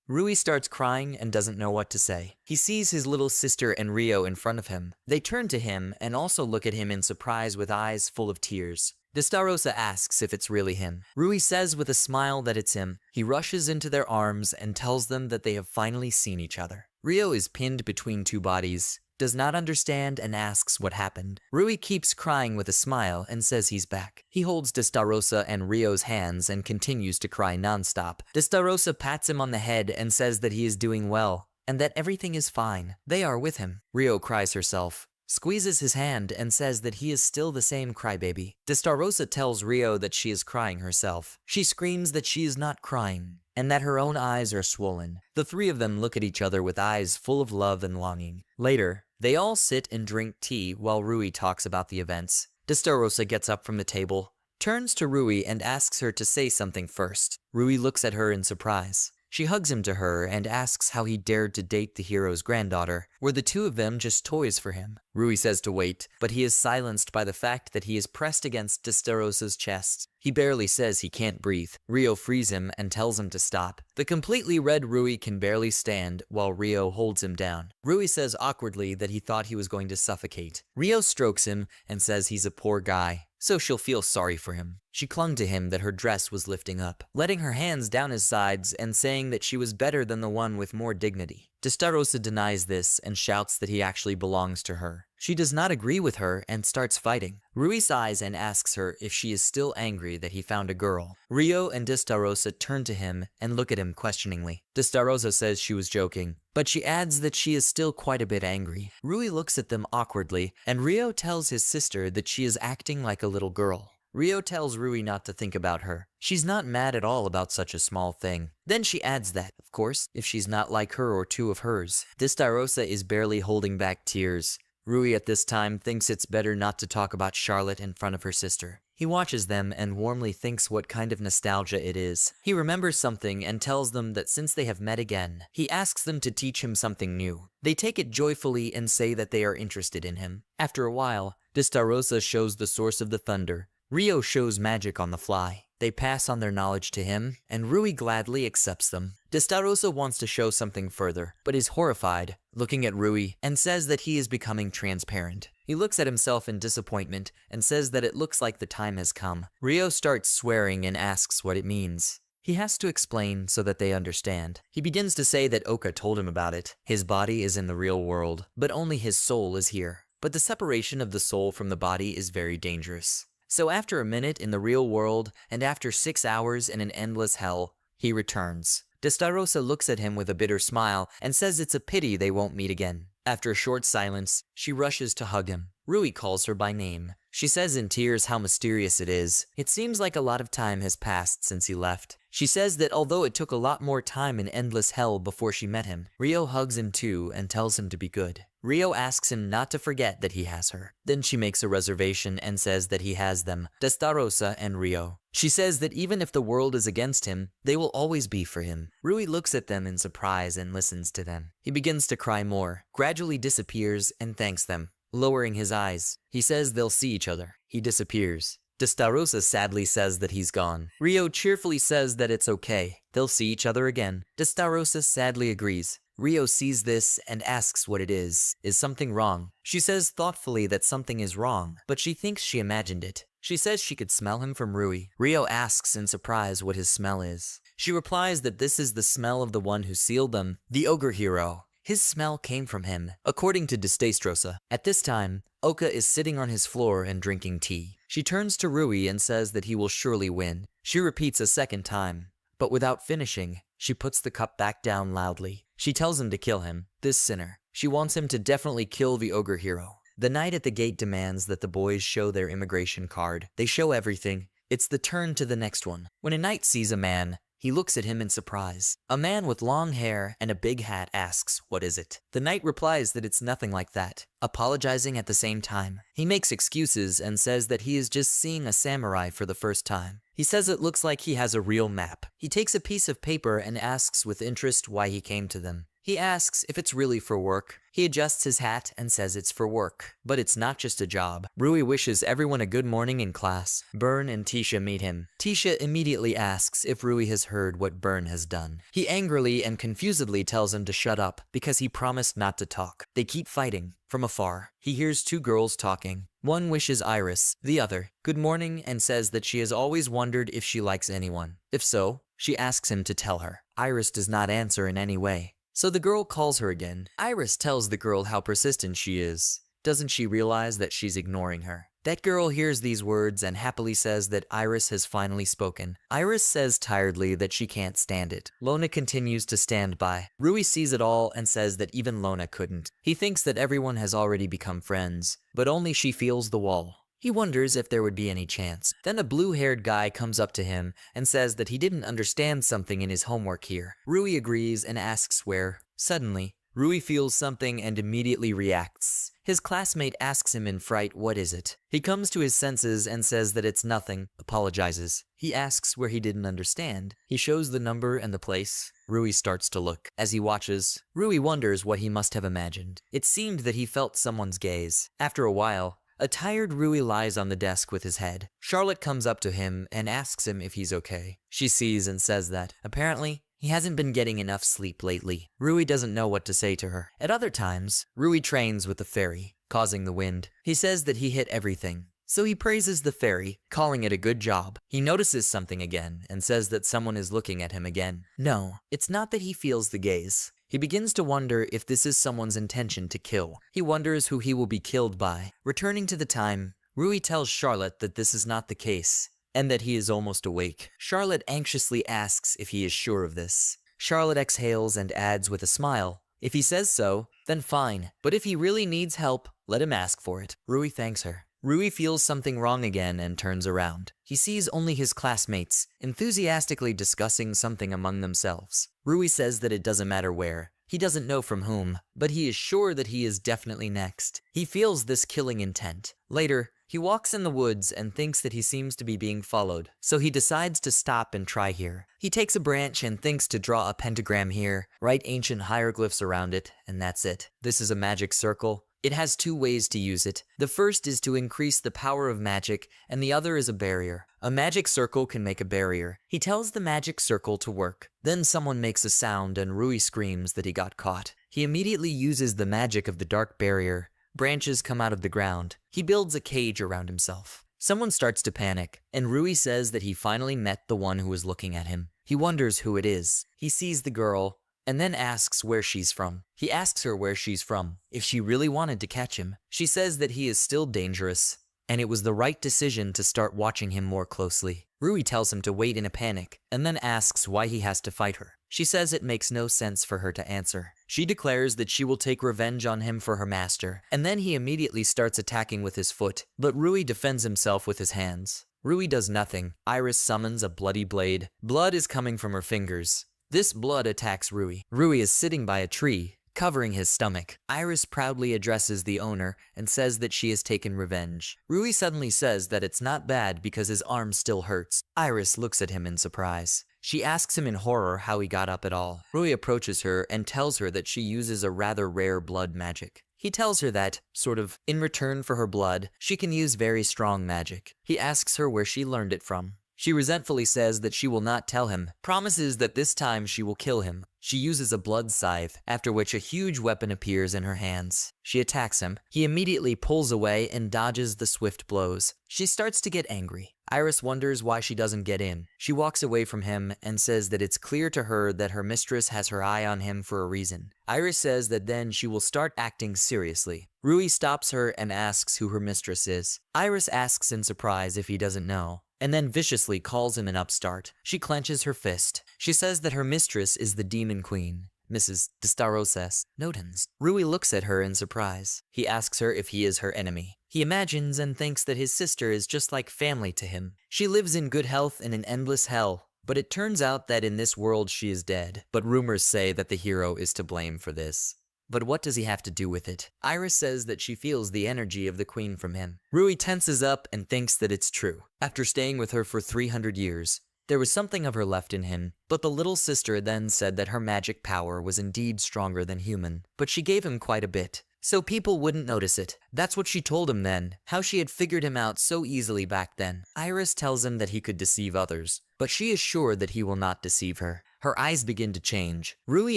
Rui starts crying and doesn't know what to say. He sees his little sister and Rio in front of him. They turn to him and also look at him in surprise with eyes full of tears. Destarosa asks if it's really him. Rui says with a smile that it's him. He rushes into their arms and tells them that they have finally seen each other. Rio is pinned between two bodies, does not understand, and asks what happened. Rui keeps crying with a smile and says he's back. He holds Destarosa and Rio's hands and continues to cry nonstop. Destarosa pats him on the head and says that he is doing well and that everything is fine. They are with him. Rio cries herself, squeezes his hand, and says that he is still the same crybaby. Destarosa tells Rio that she is crying herself. She screams that she is not crying and that her own eyes are swollen. The three of them look at each other with eyes full of love and longing. Later, they all sit and drink tea while Rui talks about the events. Destarosa gets up from the table, turns to Rui and asks her to say something first. Rui looks at her in surprise. She hugs him to her and asks how he dared to date the hero's granddaughter. Were the two of them just toys for him? Rui says to wait, but he is silenced by the fact that he is pressed against Destarosa's chest. He barely says he can't breathe. Rio frees him and tells him to stop. The completely red Rui can barely stand while Rio holds him down. Rui says awkwardly that he thought he was going to suffocate. Rio strokes him and says he's a poor guy, so she'll feel sorry for him. She clung to him that her dress was lifting up, letting her hands down his sides and saying that she was better than the one with more dignity. Destarosa denies this and shouts that he actually belongs to her. She does not agree with her and starts fighting. Rui sighs and asks her if she is still angry that he found a girl. Rio and Destarosa turn to him and look at him questioningly. Destarosa says she was joking, but she adds that she is still quite a bit angry. Rui looks at them awkwardly, and Rio tells his sister that she is acting like a little girl. Rio tells Rui not to think about her. She's not mad at all about such a small thing. Then she adds that, of course, if she's not like her or two of hers. Destarosa is barely holding back tears. Rui at this time thinks it's better not to talk about Charlotte in front of her sister. He watches them and warmly thinks what kind of nostalgia it is. He remembers something and tells them that since they have met again, he asks them to teach him something new. They take it joyfully and say that they are interested in him. After a while, Destarosa shows the source of the thunder. Rio shows magic on the fly. They pass on their knowledge to him, and Rui gladly accepts them. Destarosa wants to show something further, but is horrified, looking at Rui, and says that he is becoming transparent. He looks at himself in disappointment and says that it looks like the time has come. Rio starts swearing and asks what it means. He has to explain so that they understand. He begins to say that Oka told him about it. His body is in the real world, but only his soul is here. But the separation of the soul from the body is very dangerous. So after a minute in the real world, and after 6 hours in an endless hell, he returns. Destarosa looks at him with a bitter smile and says it's a pity they won't meet again. After a short silence, she rushes to hug him. Rui calls her by name. She says in tears how mysterious it is. It seems like a lot of time has passed since he left. She says that although it took a lot more time in endless hell before she met him, Rio hugs him too and tells him to be good. Rio asks him not to forget that he has her. Then she makes a reservation and says that he has them, Destarosa and Rio. She says that even if the world is against him, they will always be for him. Rui looks at them in surprise and listens to them. He begins to cry more, gradually disappears and thanks them. Lowering his eyes, he says they'll see each other. He disappears. Destarosa sadly says that he's gone. Rio cheerfully says that it's okay. They'll see each other again. Destarosa sadly agrees. Rio sees this and asks what it is. Is something wrong? She says thoughtfully that something is wrong, but she thinks she imagined it. She says she could smell him from Rui. Rio asks in surprise what his smell is. She replies that this is the smell of the one who sealed them, the ogre hero. His smell came from him, according to Destarosa. At this time, Oka is sitting on his floor and drinking tea. She turns to Rui and says that he will surely win. She repeats a second time, but without finishing, she puts the cup back down loudly. She tells him to kill him, this sinner. She wants him to definitely kill the ogre hero. The knight at the gate demands that the boys show their immigration card. They show everything. It's the turn to the next one. When a knight sees a man, he looks at him in surprise. A man with long hair and a big hat asks, "What is it?" The knight replies that it's nothing like that, apologizing at the same time. He makes excuses and says that he is just seeing a samurai for the first time. He says it looks like he has a real map. He takes a piece of paper and asks with interest why he came to them. He asks if it's really for work. He adjusts his hat and says it's for work. But it's not just a job. Rui wishes everyone a good morning in class. Burn and Tisha meet him. Tisha immediately asks if Rui has heard what Burn has done. He angrily and confusedly tells him to shut up because he promised not to talk. They keep fighting. From afar, he hears two girls talking. One wishes Iris, the other, good morning and says that she has always wondered if she likes anyone. If so, she asks him to tell her. Iris does not answer in any way. So the girl calls her again. Iris tells the girl how persistent she is. Doesn't she realize that she's ignoring her? That girl hears these words and happily says that Iris has finally spoken. Iris says tiredly that she can't stand it. Lona continues to stand by. Rui sees it all and says that even Lona couldn't. He thinks that everyone has already become friends, but only she feels the wall. He wonders if there would be any chance. Then a blue-haired guy comes up to him and says that he didn't understand something in his homework here. Rui agrees and asks where. Suddenly, Rui feels something and immediately reacts. His classmate asks him in fright, what is it? He comes to his senses and says that it's nothing, apologizes. He asks where he didn't understand. He shows the number and the place. Rui starts to look. As he watches, Rui wonders what he must have imagined. It seemed that he felt someone's gaze. After a while, a tired Rui lies on the desk with his head. Charlotte comes up to him and asks him if he's okay. She sees and says that, apparently, he hasn't been getting enough sleep lately. Rui doesn't know what to say to her. At other times, Rui trains with the fairy, causing the wind. He says that he hit everything. So he praises the fairy, calling it a good job. He notices something again and says that someone is looking at him again. No, it's not that he feels the gaze. He begins to wonder if this is someone's intention to kill. He wonders who he will be killed by. Returning to the time, Rui tells Charlotte that this is not the case, and that he is almost awake. Charlotte anxiously asks if he is sure of this. Charlotte exhales and adds with a smile, if he says so, then fine, but if he really needs help, let him ask for it. Rui thanks her. Rui feels something wrong again and turns around. He sees only his classmates, enthusiastically discussing something among themselves. Rui says that it doesn't matter where. He doesn't know from whom, but he is sure that he is definitely next. He feels this killing intent. Later, he walks in the woods and thinks that he seems to be being followed, so he decides to stop and try here. He takes a branch and thinks to draw a pentagram here, write ancient hieroglyphs around it, and that's it. This is a magic circle. It has two ways to use it. The first is to increase the power of magic, and the other is a barrier. A magic circle can make a barrier. He tells the magic circle to work. Then someone makes a sound and Rui screams that he got caught. He immediately uses the magic of the dark barrier. Branches come out of the ground. He builds a cage around himself. Someone starts to panic, and Rui says that he finally met the one who was looking at him. He wonders who it is. He sees the girl, and then asks where she's from. He asks her where she's from, if she really wanted to catch him. She says that he is still dangerous, and it was the right decision to start watching him more closely. Rui tells him to wait in a panic, and then asks why he has to fight her. She says it makes no sense for her to answer. She declares that she will take revenge on him for her master, and then he immediately starts attacking with his foot, but Rui defends himself with his hands. Rui does nothing. Iris summons a bloody blade. Blood is coming from her fingers. This blood attacks Rui. Rui is sitting by a tree, covering his stomach. Iris proudly addresses the owner and says that she has taken revenge. Rui suddenly says that it's not bad because his arm still hurts. Iris looks at him in surprise. She asks him in horror how he got up at all. Rui approaches her and tells her that she uses a rather rare blood magic. He tells her that, sort of, in return for her blood, she can use very strong magic. He asks her where she learned it from. She resentfully says that she will not tell him, promises that this time she will kill him. She uses a blood scythe, after which a huge weapon appears in her hands. She attacks him. He immediately pulls away and dodges the swift blows. She starts to get angry. Iris wonders why she doesn't get in. She walks away from him and says that it's clear to her that her mistress has her eye on him for a reason. Iris says that then she will start acting seriously. Rui stops her and asks who her mistress is. Iris asks in surprise if he doesn't know, and then viciously calls him an upstart. She clenches her fist. She says that her mistress is the demon queen, Mrs. Destaroses Notens. Rui looks at her in surprise. He asks her if he is her enemy. He imagines and thinks that his sister is just like family to him. She lives in good health in an endless hell, but it turns out that in this world she is dead. But rumors say that the hero is to blame for this. But what does he have to do with it? Iris says that she feels the energy of the queen from him. Rui tenses up and thinks that it's true. After staying with her for 300 years, There was something of her left in him, but the little sister then said that her magic power was indeed stronger than human, but she gave him quite a bit, so people wouldn't notice it. That's what she told him then, how she had figured him out so easily back then. Iris tells him that he could deceive others, but she is sure that he will not deceive her. Her eyes begin to change. Rui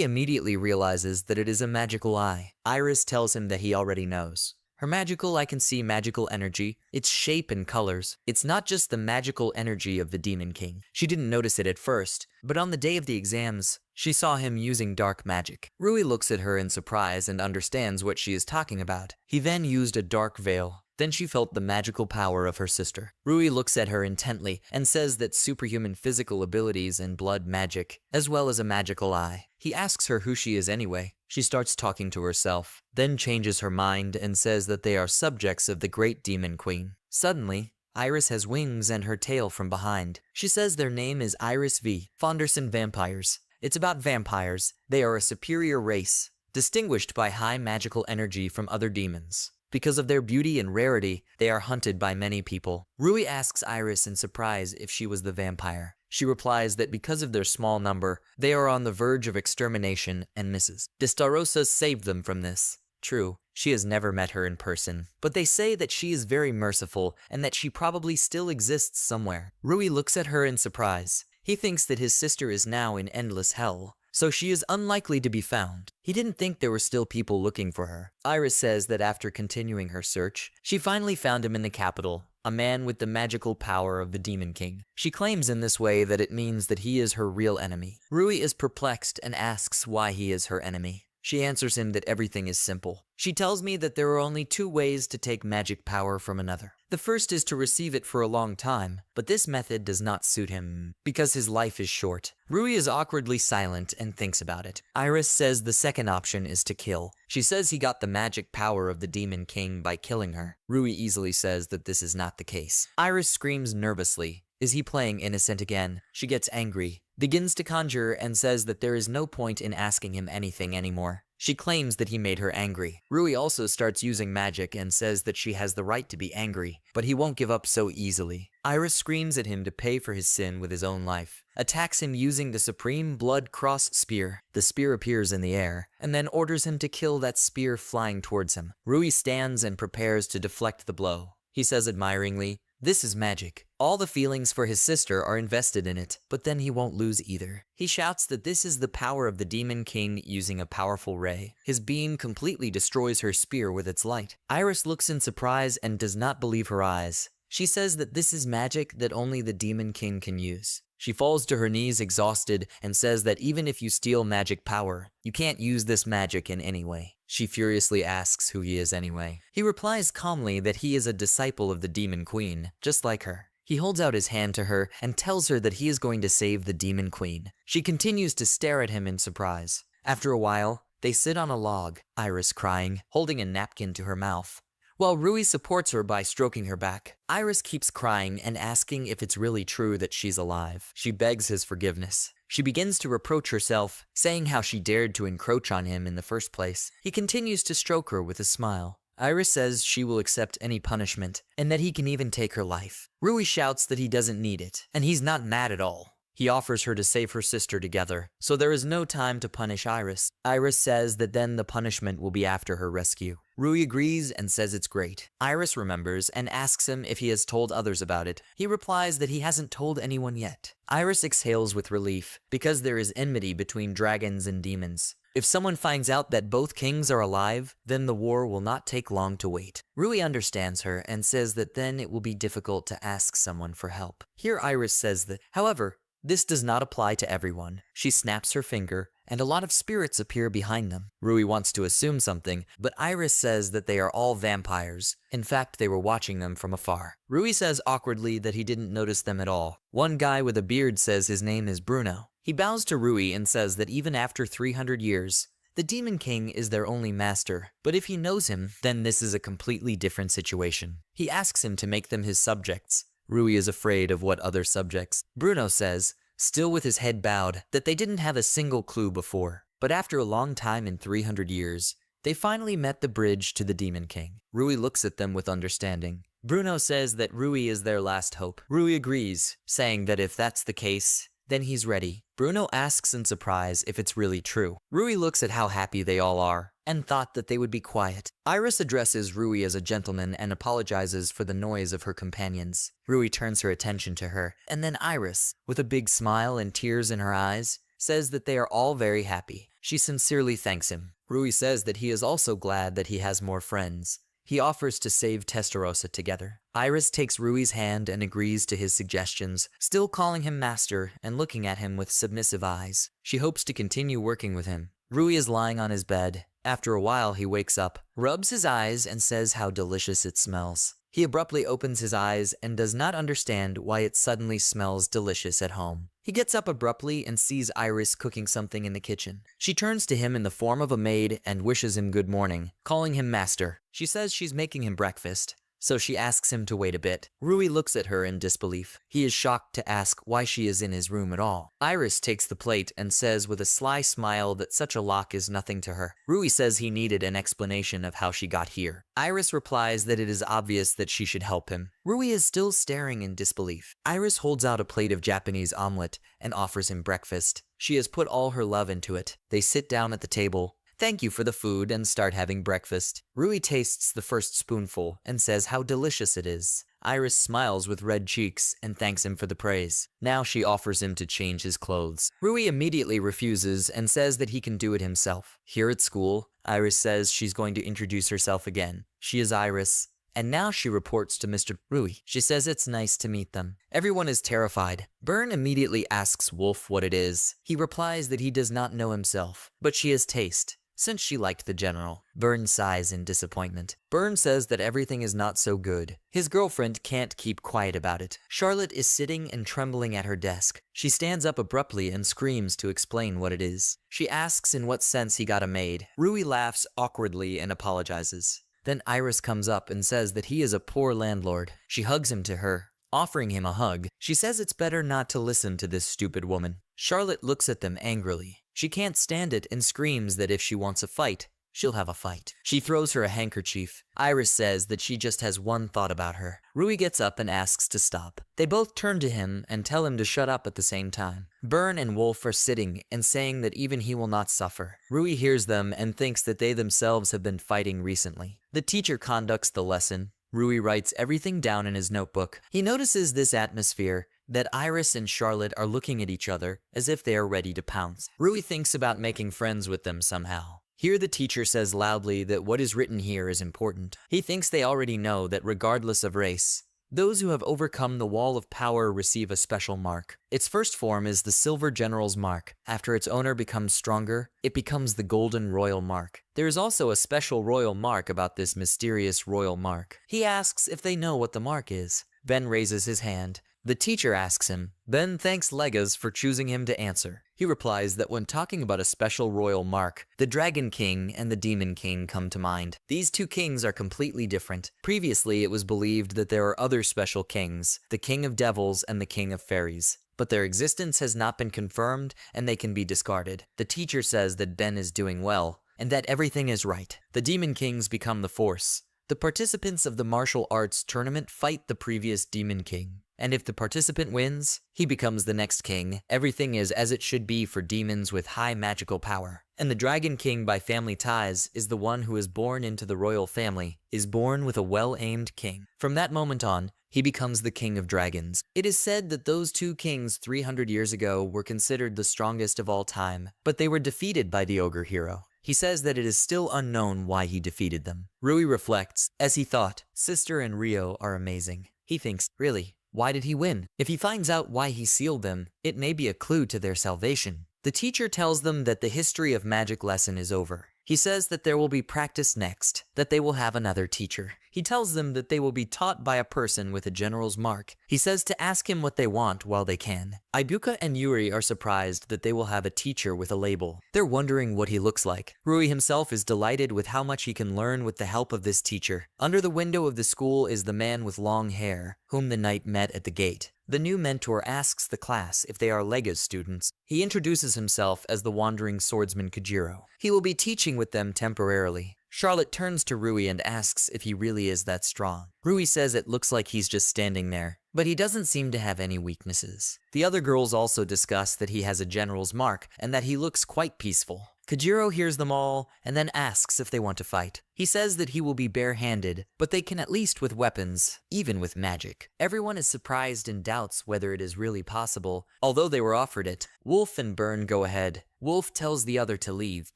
immediately realizes that it is a magical eye. Iris tells him that he already knows. Her magical, I can see magical energy, its shape and colors. It's not just the magical energy of the Demon King. She didn't notice it at first, but on the day of the exams, she saw him using dark magic. Rui looks at her in surprise and understands what she is talking about. He then used a dark veil. Then she felt the magical power of her sister. Rui looks at her intently and says that superhuman physical abilities and blood magic, as well as a magical eye. He asks her who she is anyway. She starts talking to herself, then changes her mind and says that they are subjects of the great Demon Queen. Suddenly, Iris has wings and her tail from behind. She says their name is Iris V. Fonderson Vampires. It's about vampires. They are a superior race, distinguished by high magical energy from other demons. Because of their beauty and rarity, they are hunted by many people. Rui asks Iris in surprise if she was the vampire. She replies that because of their small number, they are on the verge of extermination and misses. Destarosa saved them from this. True, she has never met her in person, but they say that she is very merciful and that she probably still exists somewhere. Rui looks at her in surprise. He thinks that his sister is now in endless hell, so she is unlikely to be found. He didn't think there were still people looking for her. Iris says that after continuing her search, she finally found him in the capital, a man with the magical power of the Demon King. She claims in this way that it means that he is her real enemy. Rui is perplexed and asks why he is her enemy. She answers him that everything is simple. She tells me that there are only two ways to take magic power from another. The first is to receive it for a long time, but this method does not suit him because his life is short. Rui is awkwardly silent and thinks about it. Iris says the second option is to kill. She says he got the magic power of the Demon King by killing her. Rui easily says that this is not the case. Iris screams nervously. Is he playing innocent again? She gets angry, begins to conjure, and says that there is no point in asking him anything anymore. She claims that he made her angry. Rui also starts using magic and says that she has the right to be angry, but he won't give up so easily. Iris screams at him to pay for his sin with his own life, attacks him using the Supreme Blood Cross Spear. The spear appears in the air, and then orders him to kill that spear flying towards him. Rui stands and prepares to deflect the blow. He says admiringly, "This is magic." All the feelings for his sister are invested in it, but then he won't lose either. He shouts that this is the power of the Demon King using a powerful ray. His beam completely destroys her spear with its light. Iris looks in surprise and does not believe her eyes. She says that this is magic that only the Demon King can use. She falls to her knees exhausted and says that even if you steal magic power, you can't use this magic in any way. She furiously asks who he is anyway. He replies calmly that he is a disciple of the Demon Queen, just like her. He holds out his hand to her and tells her that he is going to save the Demon Queen. She continues to stare at him in surprise. After a while, they sit on a log, Iris crying, holding a napkin to her mouth, while Rui supports her by stroking her back. Iris keeps crying and asking if it's really true that she's alive. She begs his forgiveness. She begins to reproach herself, saying how she dared to encroach on him in the first place. He continues to stroke her with a smile. Iris says she will accept any punishment, and that he can even take her life. Rui shouts that he doesn't need it, and he's not mad at all. He offers her to save her sister together, so there is no time to punish Iris. Iris says that then the punishment will be after her rescue. Rui agrees and says it's great. Iris remembers and asks him if he has told others about it. He replies that he hasn't told anyone yet. Iris exhales with relief, because there is enmity between dragons and demons. If someone finds out that both kings are alive, then the war will not take long to wait. Rui understands her and says that then it will be difficult to ask someone for help. Here Iris says that, however, this does not apply to everyone. She snaps her finger, and a lot of spirits appear behind them. Rui wants to assume something, but Iris says that they are all vampires. In fact, they were watching them from afar. Rui says awkwardly that he didn't notice them at all. One guy with a beard says his name is Bruno. He bows to Rui and says that even after 300 years, the Demon King is their only master, but if he knows him, then this is a completely different situation. He asks him to make them his subjects. Rui is afraid of what other subjects. Bruno says, still with his head bowed, that they didn't have a single clue before. But after a long time in 300 years, they finally met the bridge to the Demon King. Rui looks at them with understanding. Bruno says that Rui is their last hope. Rui agrees, saying that if that's the case, then he's ready. Bruno asks in surprise if it's really true. Rui looks at how happy they all are, and thought that they would be quiet. Iris addresses Rui as a gentleman and apologizes for the noise of her companions. Rui turns her attention to her, and then Iris, with a big smile and tears in her eyes, says that they are all very happy. She sincerely thanks him. Rui says that he is also glad that he has more friends. He offers to save Testarossa together. Iris takes Rui's hand and agrees to his suggestions, still calling him master and looking at him with submissive eyes. She hopes to continue working with him. Rui is lying on his bed. After a while, he wakes up, rubs his eyes, and says how delicious it smells. He abruptly opens his eyes and does not understand why it suddenly smells delicious at home. He gets up abruptly and sees Iris cooking something in the kitchen. She turns to him in the form of a maid and wishes him good morning, calling him master. She says she's making him breakfast, so she asks him to wait a bit. Rui looks at her in disbelief. He is shocked to ask why she is in his room at all. Iris takes the plate and says with a sly smile that such a lock is nothing to her. Rui says he needed an explanation of how she got here. Iris replies that it is obvious that she should help him. Rui is still staring in disbelief. Iris holds out a plate of Japanese omelet and offers him breakfast. She has put all her love into it. They sit down at the table. Thank you for the food and start having breakfast. Rui tastes the first spoonful and says how delicious it is. Iris smiles with red cheeks and thanks him for the praise. Now she offers him to change his clothes. Rui immediately refuses and says that he can do it himself. Here at school, Iris says she's going to introduce herself again. She is Iris, and now she reports to Mr. Rui. She says it's nice to meet them. Everyone is terrified. Byrne immediately asks Wolf what it is. He replies that he does not know himself, but she has taste, since she liked the general. Byrne sighs in disappointment. Byrne says that everything is not so good. His girlfriend can't keep quiet about it. Charlotte is sitting and trembling at her desk. She stands up abruptly and screams to explain what it is. She asks in what sense he got a maid. Rui laughs awkwardly and apologizes. Then Iris comes up and says that he is a poor landlord. She hugs him to her, offering him a hug. She says it's better not to listen to this stupid woman. Charlotte looks at them angrily. She can't stand it and screams that if she wants a fight, she'll have a fight. She throws her a handkerchief. Iris says that she just has one thought about her. Rui gets up and asks to stop. They both turn to him and tell him to shut up at the same time. Byrne and Wolf are sitting and saying that even he will not suffer. Rui hears them and thinks that they themselves have been fighting recently. The teacher conducts the lesson. Rui writes everything down in his notebook. He notices this atmosphere, that Iris and Charlotte are looking at each other as if they are ready to pounce. Rui thinks about making friends with them somehow. Here the teacher says loudly that what is written here is important. He thinks they already know that regardless of race, those who have overcome the wall of power receive a special mark. Its first form is the Silver General's Mark. After its owner becomes stronger, it becomes the Golden Royal Mark. There is also a special royal mark about this mysterious royal mark. He asks if they know what the mark is. Ben raises his hand. The teacher asks him. Ben thanks Legas for choosing him to answer. He replies that when talking about a special royal mark, the Dragon King and the Demon King come to mind. These two kings are completely different. Previously, it was believed that there are other special kings, the King of Devils and the King of Fairies. But their existence has not been confirmed and they can be discarded. The teacher says that Ben is doing well and that everything is right. The Demon Kings become the Force. The participants of the martial arts tournament fight the previous Demon King. And if the participant wins, he becomes the next king. Everything is as it should be for demons with high magical power. And the Dragon King by family ties is the one who is born into the royal family, is born with a well-aimed king. From that moment on, he becomes the King of Dragons. It is said that those two kings 300 years ago were considered the strongest of all time, but they were defeated by the ogre hero. He says that it is still unknown why he defeated them. Rui reflects, as he thought, Sister and Rio are amazing. He thinks, really? Why did he win? If he finds out why he sealed them, it may be a clue to their salvation. The teacher tells them that the history of magic lesson is over. He says that there will be practice next, that they will have another teacher. He tells them that they will be taught by a person with a general's mark. He says to ask him what they want while they can. Ibuka and Yuri are surprised that they will have a teacher with a label. They're wondering what he looks like. Rui himself is delighted with how much he can learn with the help of this teacher. Under the window of the school is the man with long hair, whom the knight met at the gate. The new mentor asks the class if they are Legas students. He introduces himself as the wandering swordsman Kajiro. He will be teaching with them temporarily. Charlotte turns to Rui and asks if he really is that strong. Rui says it looks like he's just standing there, but he doesn't seem to have any weaknesses. The other girls also discuss that he has a general's mark and that he looks quite peaceful. Kojiro hears them all and then asks if they want to fight. He says that he will be bare-handed, but they can at least with weapons, even with magic. Everyone is surprised and doubts whether it is really possible, although they were offered it. Wolf and Burn go ahead. Wolf tells the other to leave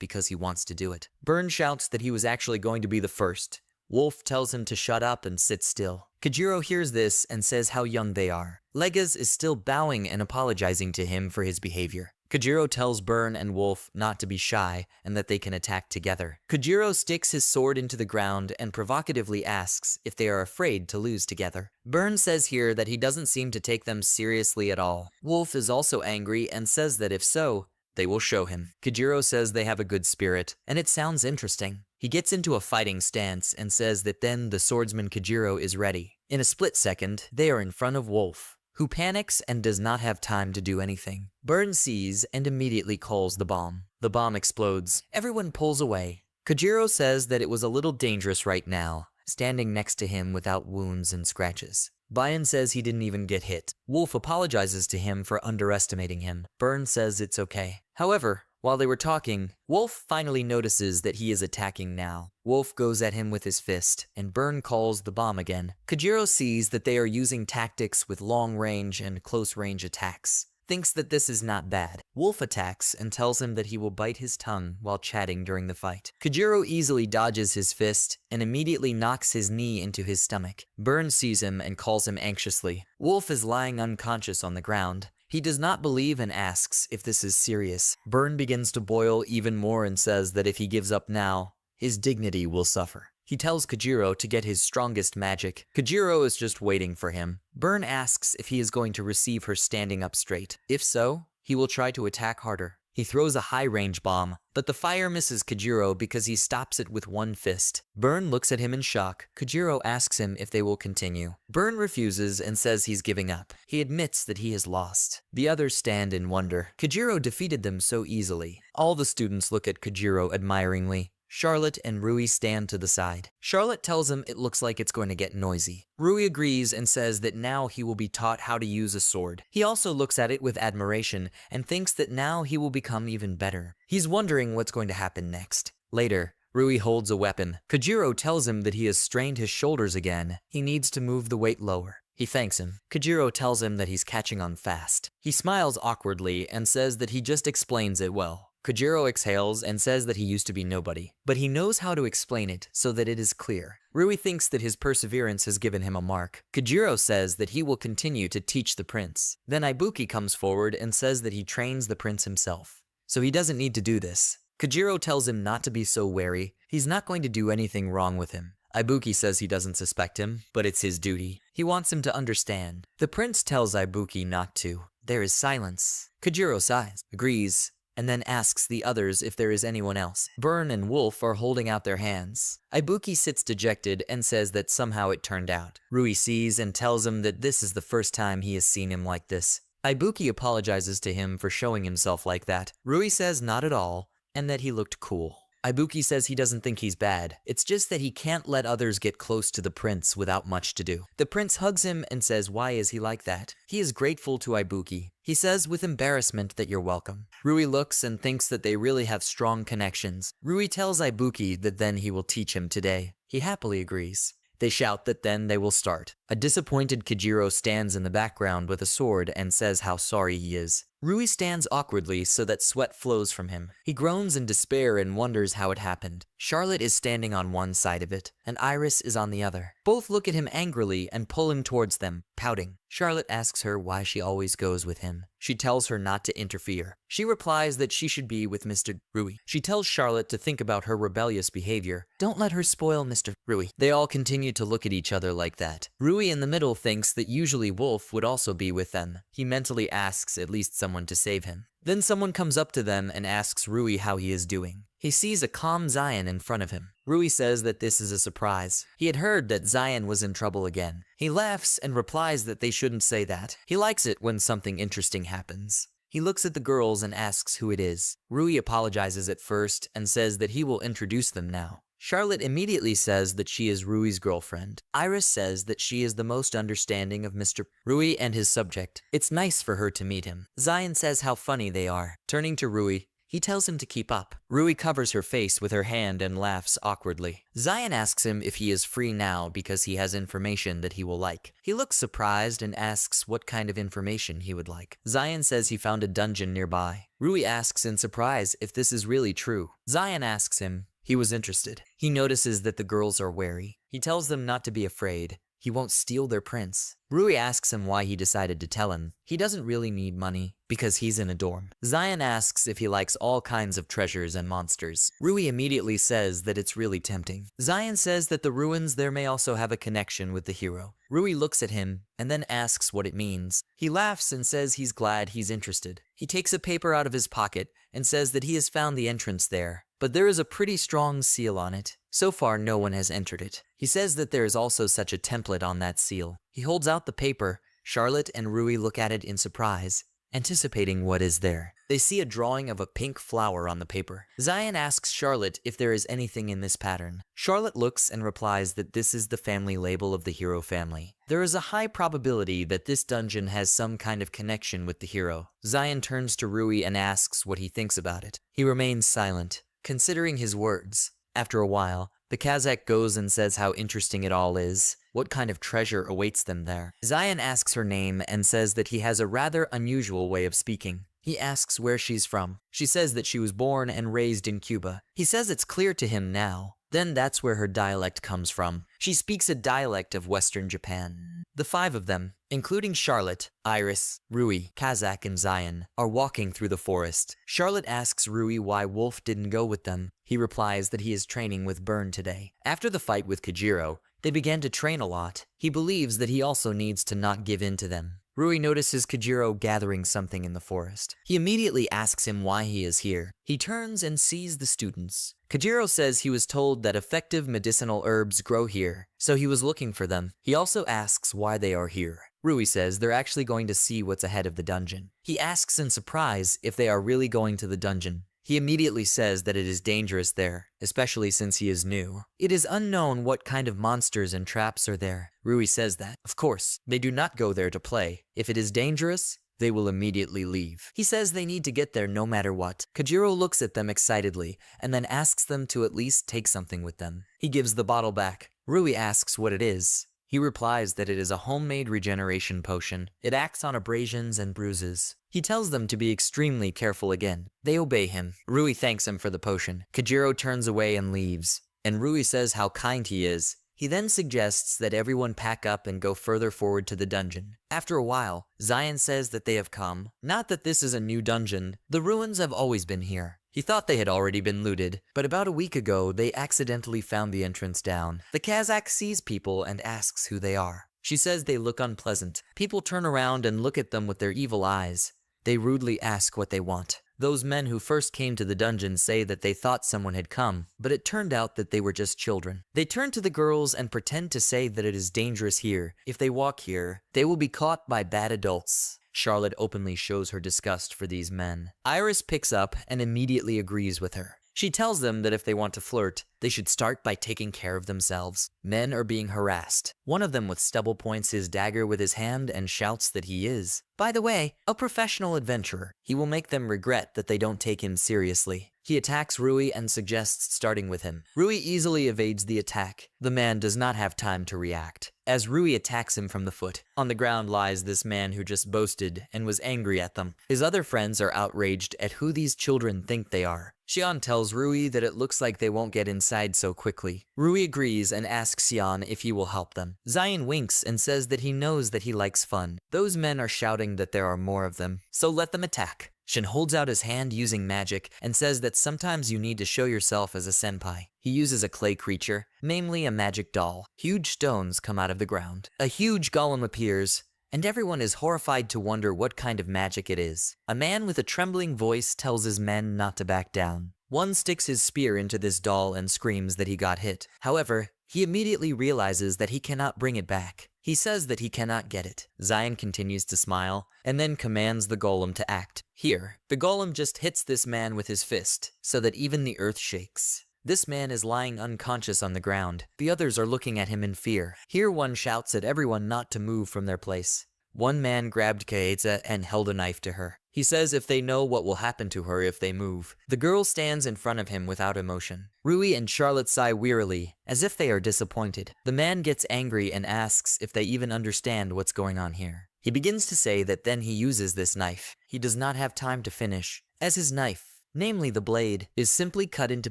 because he wants to do it. Burn shouts that he was actually going to be the first. Wolf tells him to shut up and sit still. Kojiro hears this and says how young they are. Legas is still bowing and apologizing to him for his behavior. Kojiro tells Burn and Wolf not to be shy and that they can attack together. Kojiro sticks his sword into the ground and provocatively asks if they are afraid to lose together. Burn says here that he doesn't seem to take them seriously at all. Wolf is also angry and says that if so, they will show him. Kojiro says they have a good spirit, and it sounds interesting. He gets into a fighting stance and says that then the swordsman Kojiro is ready. In a split second, they are in front of Wolf, who panics and does not have time to do anything. Burn sees and immediately calls the bomb. The bomb explodes. Everyone pulls away. Kojiro says that it was a little dangerous right now, standing next to him without wounds and scratches. Bayan says he didn't even get hit. Wolf apologizes to him for underestimating him. Burn says it's okay. However, while they were talking, Wolf finally notices that he is attacking now. Wolf goes at him with his fist, and Burn calls the bomb again. Kojiro sees that they are using tactics with long-range and close-range attacks. Thinks that this is not bad. Wolf attacks and tells him that he will bite his tongue while chatting during the fight. Kojiro easily dodges his fist and immediately knocks his knee into his stomach. Burn sees him and calls him anxiously. Wolf is lying unconscious on the ground. He does not believe and asks if this is serious. Burn begins to boil even more and says that if he gives up now, his dignity will suffer. He tells Kojiro to get his strongest magic. Kojiro is just waiting for him. Burn asks if he is going to receive her standing up straight. If so, he will try to attack harder. He throws a high-range bomb, but the fire misses Kojiro because he stops it with one fist. Burn looks at him in shock. Kojiro asks him if they will continue. Burn refuses and says he's giving up. He admits that he has lost. The others stand in wonder. Kojiro defeated them so easily. All the students look at Kojiro admiringly. Charlotte and Rui stand to the side. Charlotte tells him it looks like it's going to get noisy. Rui agrees and says that now he will be taught how to use a sword. He also looks at it with admiration and thinks that now he will become even better. He's wondering what's going to happen next. Later, Rui holds a weapon. Kojiro tells him that he has strained his shoulders again. He needs to move the weight lower. He thanks him. Kojiro tells him that he's catching on fast. He smiles awkwardly and says that he just explains it well. Kojiro exhales and says that he used to be nobody, but he knows how to explain it so that it is clear. Rui thinks that his perseverance has given him a mark. Kojiro says that he will continue to teach the prince. Then Ibuki comes forward and says that he trains the prince himself, so he doesn't need to do this. Kojiro tells him not to be so wary. He's not going to do anything wrong with him. Ibuki says he doesn't suspect him, but it's his duty. He wants him to understand. The prince tells Ibuki not to. There is silence. Kojiro sighs, agrees, and then asks the others if there is anyone else. Burn and Wolf are holding out their hands. Ibuki sits dejected and says that somehow it turned out. Rui sees and tells him that this is the first time he has seen him like this. Ibuki apologizes to him for showing himself like that. Rui says not at all, and that he looked cool. Ibuki says he doesn't think he's bad. It's just that he can't let others get close to the prince without much to do. The prince hugs him and says why is he like that. He is grateful to Ibuki. He says with embarrassment that you're welcome. Rui looks and thinks that they really have strong connections. Rui tells Ibuki that then he will teach him today. He happily agrees. They shout that then they will start. A disappointed Kojiro stands in the background with a sword and says how sorry he is. Rui stands awkwardly so that sweat flows from him. He groans in despair and wonders how it happened. Charlotte is standing on one side of it, and Iris is on the other. Both look at him angrily and pull him towards them, pouting. Charlotte asks her why she always goes with him. She tells her not to interfere. She replies that she should be with Mr. Rui. She tells Charlotte to think about her rebellious behavior. Don't let her spoil Mr. Rui. They all continue to look at each other like that. Rui in the middle thinks that usually Wolf would also be with them. He mentally asks at least someone to save him. Then someone comes up to them and asks Rui how he is doing. He sees a calm Zion in front of him. Rui says that this is a surprise. He had heard that Zion was in trouble again. He laughs and replies that they shouldn't say that. He likes it when something interesting happens. He looks at the girls and asks who it is. Rui apologizes at first and says that he will introduce them now. Charlotte immediately says that she is Rui's girlfriend. Iris says that she is the most understanding of Mr. Rui and his subject. It's nice for her to meet him. Zion says how funny they are. Turning to Rui, he tells him to keep up. Rui covers her face with her hand and laughs awkwardly. Zion asks him if he is free now because he has information that he will like. He looks surprised and asks what kind of information he would like. Zion says he found a dungeon nearby. Rui asks in surprise if this is really true. Zion asks him he was interested. He notices that the girls are wary. He tells them not to be afraid. He won't steal their prince. Rui asks him why he decided to tell him. He doesn't really need money, because he's in a dorm. Zion asks if he likes all kinds of treasures and monsters. Rui immediately says that it's really tempting. Zion says that the ruins there may also have a connection with the hero. Rui looks at him and then asks what it means. He laughs and says he's glad he's interested. He takes a paper out of his pocket and says that he has found the entrance there, but there is a pretty strong seal on it. So far, no one has entered it. He says that there is also such a template on that seal. He holds out the paper. Charlotte and Rui look at it in surprise, anticipating what is there. They see a drawing of a pink flower on the paper. Zion asks Charlotte if there is anything in this pattern. Charlotte looks and replies that this is the family label of the hero family. There is a high probability that this dungeon has some kind of connection with the hero. Zion turns to Rui and asks what he thinks about it. He remains silent, considering his words. After a while, the Kazakh goes and says how interesting it all is, what kind of treasure awaits them there. Zion asks her name and says that he has a rather unusual way of speaking. He asks where she's from. She says that she was born and raised in Cuba. He says it's clear to him now. Then that's where her dialect comes from. She speaks a dialect of Western Japan. The five of them, including Charlotte, Iris, Rui, Kazakh, and Zion, are walking through the forest. Charlotte asks Rui why Wolf didn't go with them. He replies that he is training with Burn today. After the fight with Kajiro, they began to train a lot. He believes that he also needs to not give in to them. Rui notices Kajiro gathering something in the forest. He immediately asks him why he is here. He turns and sees the students. Kajiro says he was told that effective medicinal herbs grow here, so he was looking for them. He also asks why they are here. Rui says they're actually going to see what's ahead of the dungeon. He asks in surprise if they are really going to the dungeon. He immediately says that it is dangerous there, especially since he is new. It is unknown what kind of monsters and traps are there. Rui says that, of course, they do not go there to play. If it is dangerous, they will immediately leave. He says they need to get there no matter what. Kajiro looks at them excitedly and then asks them to at least take something with them. He gives the bottle back. Rui asks what it is. He replies that it is a homemade regeneration potion. It acts on abrasions and bruises. He tells them to be extremely careful again. They obey him. Rui thanks him for the potion. Kajiro turns away and leaves, and Rui says how kind he is. He then suggests that everyone pack up and go further forward to the dungeon. After a while, Zion says that they have come. Not that this is a new dungeon. The ruins have always been here. He thought they had already been looted, but about a week ago, they accidentally found the entrance down. The Kazakh sees people and asks who they are. She says they look unpleasant. People turn around and look at them with their evil eyes. They rudely ask what they want. Those men who first came to the dungeon say that they thought someone had come, but it turned out that they were just children. They turn to the girls and pretend to say that it is dangerous here. If they walk here, they will be caught by bad adults. Charlotte openly shows her disgust for these men. Iris picks up and immediately agrees with her. She tells them that if they want to flirt, they should start by taking care of themselves. Men are being harassed. One of them with stubble points his dagger with his hand and shouts that he is, by the way, a professional adventurer. He will make them regret that they don't take him seriously. He attacks Rui and suggests starting with him. Rui easily evades the attack. The man does not have time to react, as Rui attacks him from the foot. On the ground lies this man who just boasted and was angry at them. His other friends are outraged at who these children think they are. Xian tells Rui that it looks like they won't get inside so quickly. Rui agrees and asks Xian if he will help them. Zion winks and says that he knows that he likes fun. Those men are shouting that there are more of them, so let them attack. Shin holds out his hand using magic and says that sometimes you need to show yourself as a senpai. He uses a clay creature, namely a magic doll. Huge stones come out of the ground. A huge golem appears, and everyone is horrified to wonder what kind of magic it is. A man with a trembling voice tells his men not to back down. One sticks his spear into this doll and screams that he got hit. However, he immediately realizes that he cannot bring it back. He says that he cannot get it. Zion continues to smile, and then commands the golem to act. Here, the golem just hits this man with his fist, so that even the earth shakes. This man is lying unconscious on the ground. The others are looking at him in fear. Here one shouts at everyone not to move from their place. One man grabbed Kaeta and held a knife to her. He says if they know what will happen to her if they move. The girl stands in front of him without emotion. Rui and Charlotte sigh wearily, as if they are disappointed. The man gets angry and asks if they even understand what's going on here. He begins to say that then he uses this knife. He does not have time to finish, as his knife, namely the blade, is simply cut into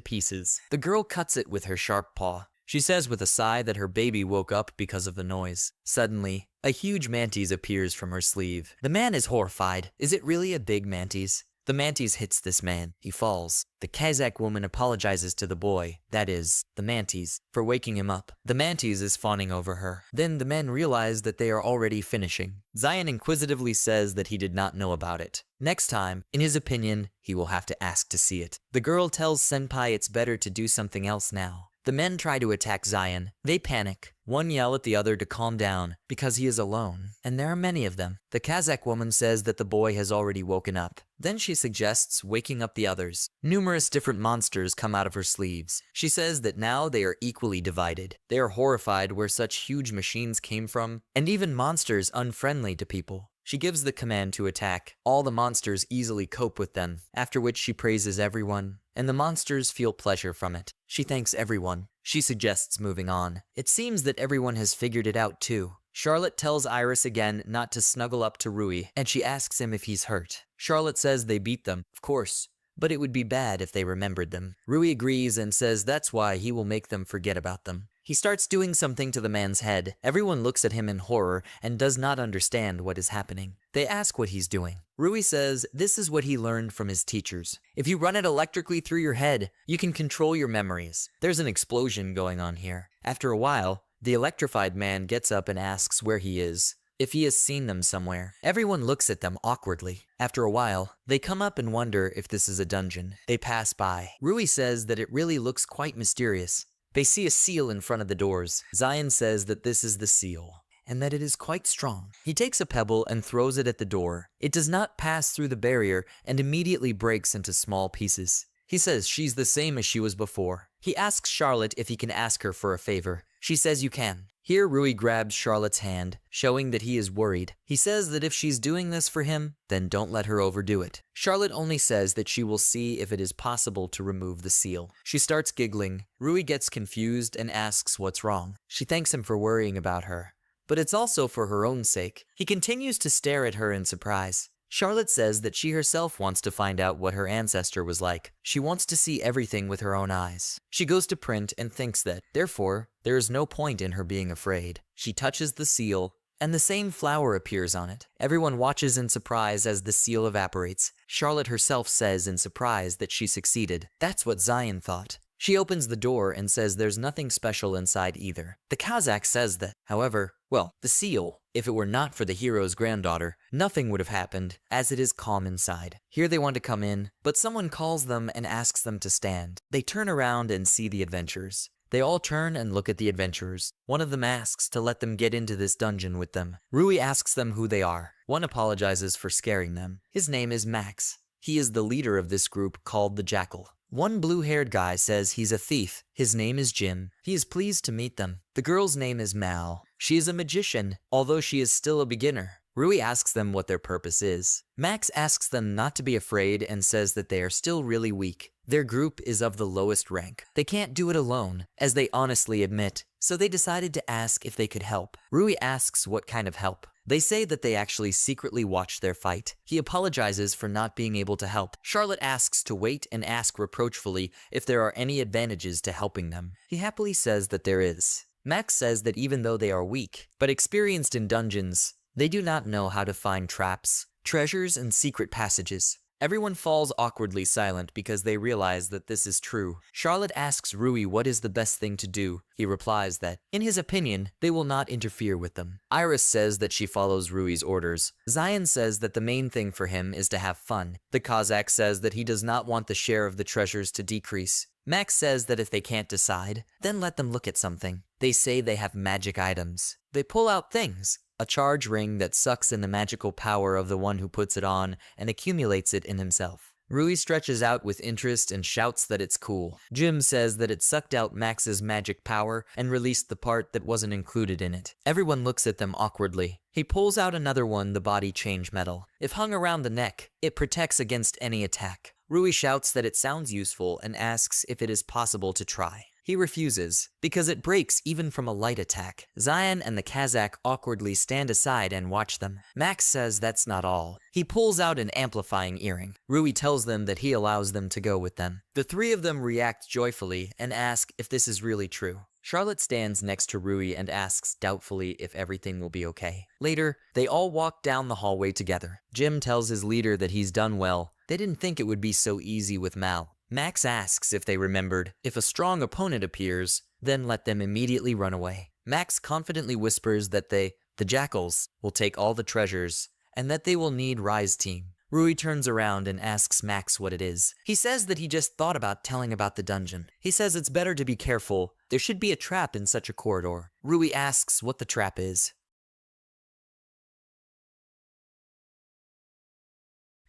pieces. The girl cuts it with her sharp paw. She says with a sigh that her baby woke up because of the noise. Suddenly, a huge mantis appears from her sleeve. The man is horrified. Is it really a big mantis? The mantis hits this man. He falls. The Kazakh woman apologizes to the boy, that is, the mantis, for waking him up. The mantis is fawning over her. Then the men realize that they are already finishing. Zion inquisitively says that he did not know about it. Next time, in his opinion, he will have to ask to see it. The girl tells Senpai it's better to do something else now. The men try to attack Zion. They panic. One yell at the other to calm down, because he is alone, and there are many of them. The Kazakh woman says that the boy has already woken up. Then she suggests waking up the others. Numerous different monsters come out of her sleeves. She says that now they are equally divided. They are horrified where such huge machines came from, and even monsters unfriendly to people. She gives the command to attack. All the monsters easily cope with them, after which she praises everyone, and the monsters feel pleasure from it. She thanks everyone. She suggests moving on. It seems that everyone has figured it out too. Charlotte tells Iris again not to snuggle up to Rui, and she asks him if he's hurt. Charlotte says they beat them, of course, but it would be bad if they remembered them. Rui agrees and says that's why he will make them forget about them. He starts doing something to the man's head. Everyone looks at him in horror and does not understand what is happening. They ask what he's doing. Rui says this is what he learned from his teachers. If you run it electrically through your head, you can control your memories. There's an explosion going on here. After a while, the electrified man gets up and asks where he is, if he has seen them somewhere. Everyone looks at them awkwardly. After a while, they come up and wonder if this is a dungeon. They pass by. Rui says that it really looks quite mysterious. They see a seal in front of the doors. Zion says that this is the seal, and that it is quite strong. He takes a pebble and throws it at the door. It does not pass through the barrier and immediately breaks into small pieces. He says she's the same as she was before. He asks Charlotte if he can ask her for a favor. She says you can. Here Rui grabs Charlotte's hand, showing that he is worried. He says that if she's doing this for him, then don't let her overdo it. Charlotte only says that she will see if it is possible to remove the seal. She starts giggling. Rui gets confused and asks what's wrong. She thanks him for worrying about her, but it's also for her own sake. He continues to stare at her in surprise. Charlotte says that she herself wants to find out what her ancestor was like. She wants to see everything with her own eyes. She goes to print and thinks that, therefore, there is no point in her being afraid. She touches the seal, and the same flower appears on it. Everyone watches in surprise as the seal evaporates. Charlotte herself says in surprise that she succeeded. That's what Zion thought. She opens the door and says there's nothing special inside either. The Kazakh says that, however, well, the seal, if it were not for the hero's granddaughter, nothing would have happened, as it is calm inside. Here they want to come in, but someone calls them and asks them to stand. They turn around and see the adventurers. They all turn and look at the adventurers. One of them asks to let them get into this dungeon with them. Rui asks them who they are. One apologizes for scaring them. His name is Max. He is the leader of this group called the Jackal. One blue-haired guy says he's a thief. His name is Jim. He is pleased to meet them. The girl's name is Mal. She is a magician, although she is still a beginner. Rui asks them what their purpose is. Max asks them not to be afraid and says that they are still really weak. Their group is of the lowest rank. They can't do it alone, as they honestly admit, so they decided to ask if they could help. Rui asks what kind of help. They say that they actually secretly watched their fight. He apologizes for not being able to help. Charlotte asks to wait and ask reproachfully if there are any advantages to helping them. He happily says that there is. Max says that even though they are weak, but experienced in dungeons, they do not know how to find traps, treasures, and secret passages. Everyone falls awkwardly silent because they realize that this is true. Charlotte asks Rui what is the best thing to do. He replies that, in his opinion, they will not interfere with them. Iris says that she follows Rui's orders. Zion says that the main thing for him is to have fun. The Kazakh says that he does not want the share of the treasures to decrease. Max says that if they can't decide, then let them look at something. They say they have magic items. They pull out things. A charge ring that sucks in the magical power of the one who puts it on and accumulates it in himself. Rui stretches out with interest and shouts that it's cool. Jim says that it sucked out Max's magic power and released the part that wasn't included in it. Everyone looks at them awkwardly. He pulls out another one, the body change metal. If hung around the neck, it protects against any attack. Rui shouts that it sounds useful and asks if it is possible to try. He refuses, because it breaks even from a light attack. Zion and the Kazakh awkwardly stand aside and watch them. Max says that's not all. He pulls out an amplifying earring. Rui tells them that he allows them to go with them. The three of them react joyfully and ask if this is really true. Charlotte stands next to Rui and asks doubtfully if everything will be okay. Later, they all walk down the hallway together. Jim tells his leader that he's done well. They didn't think it would be so easy with Mal. Max asks if they remembered, if a strong opponent appears, then let them immediately run away. Max confidently whispers that the jackals, will take all the treasures, and that they will need Rai's team. Rui turns around and asks Max what it is. He says that he just thought about telling about the dungeon. He says it's better to be careful. There should be a trap in such a corridor. Rui asks what the trap is.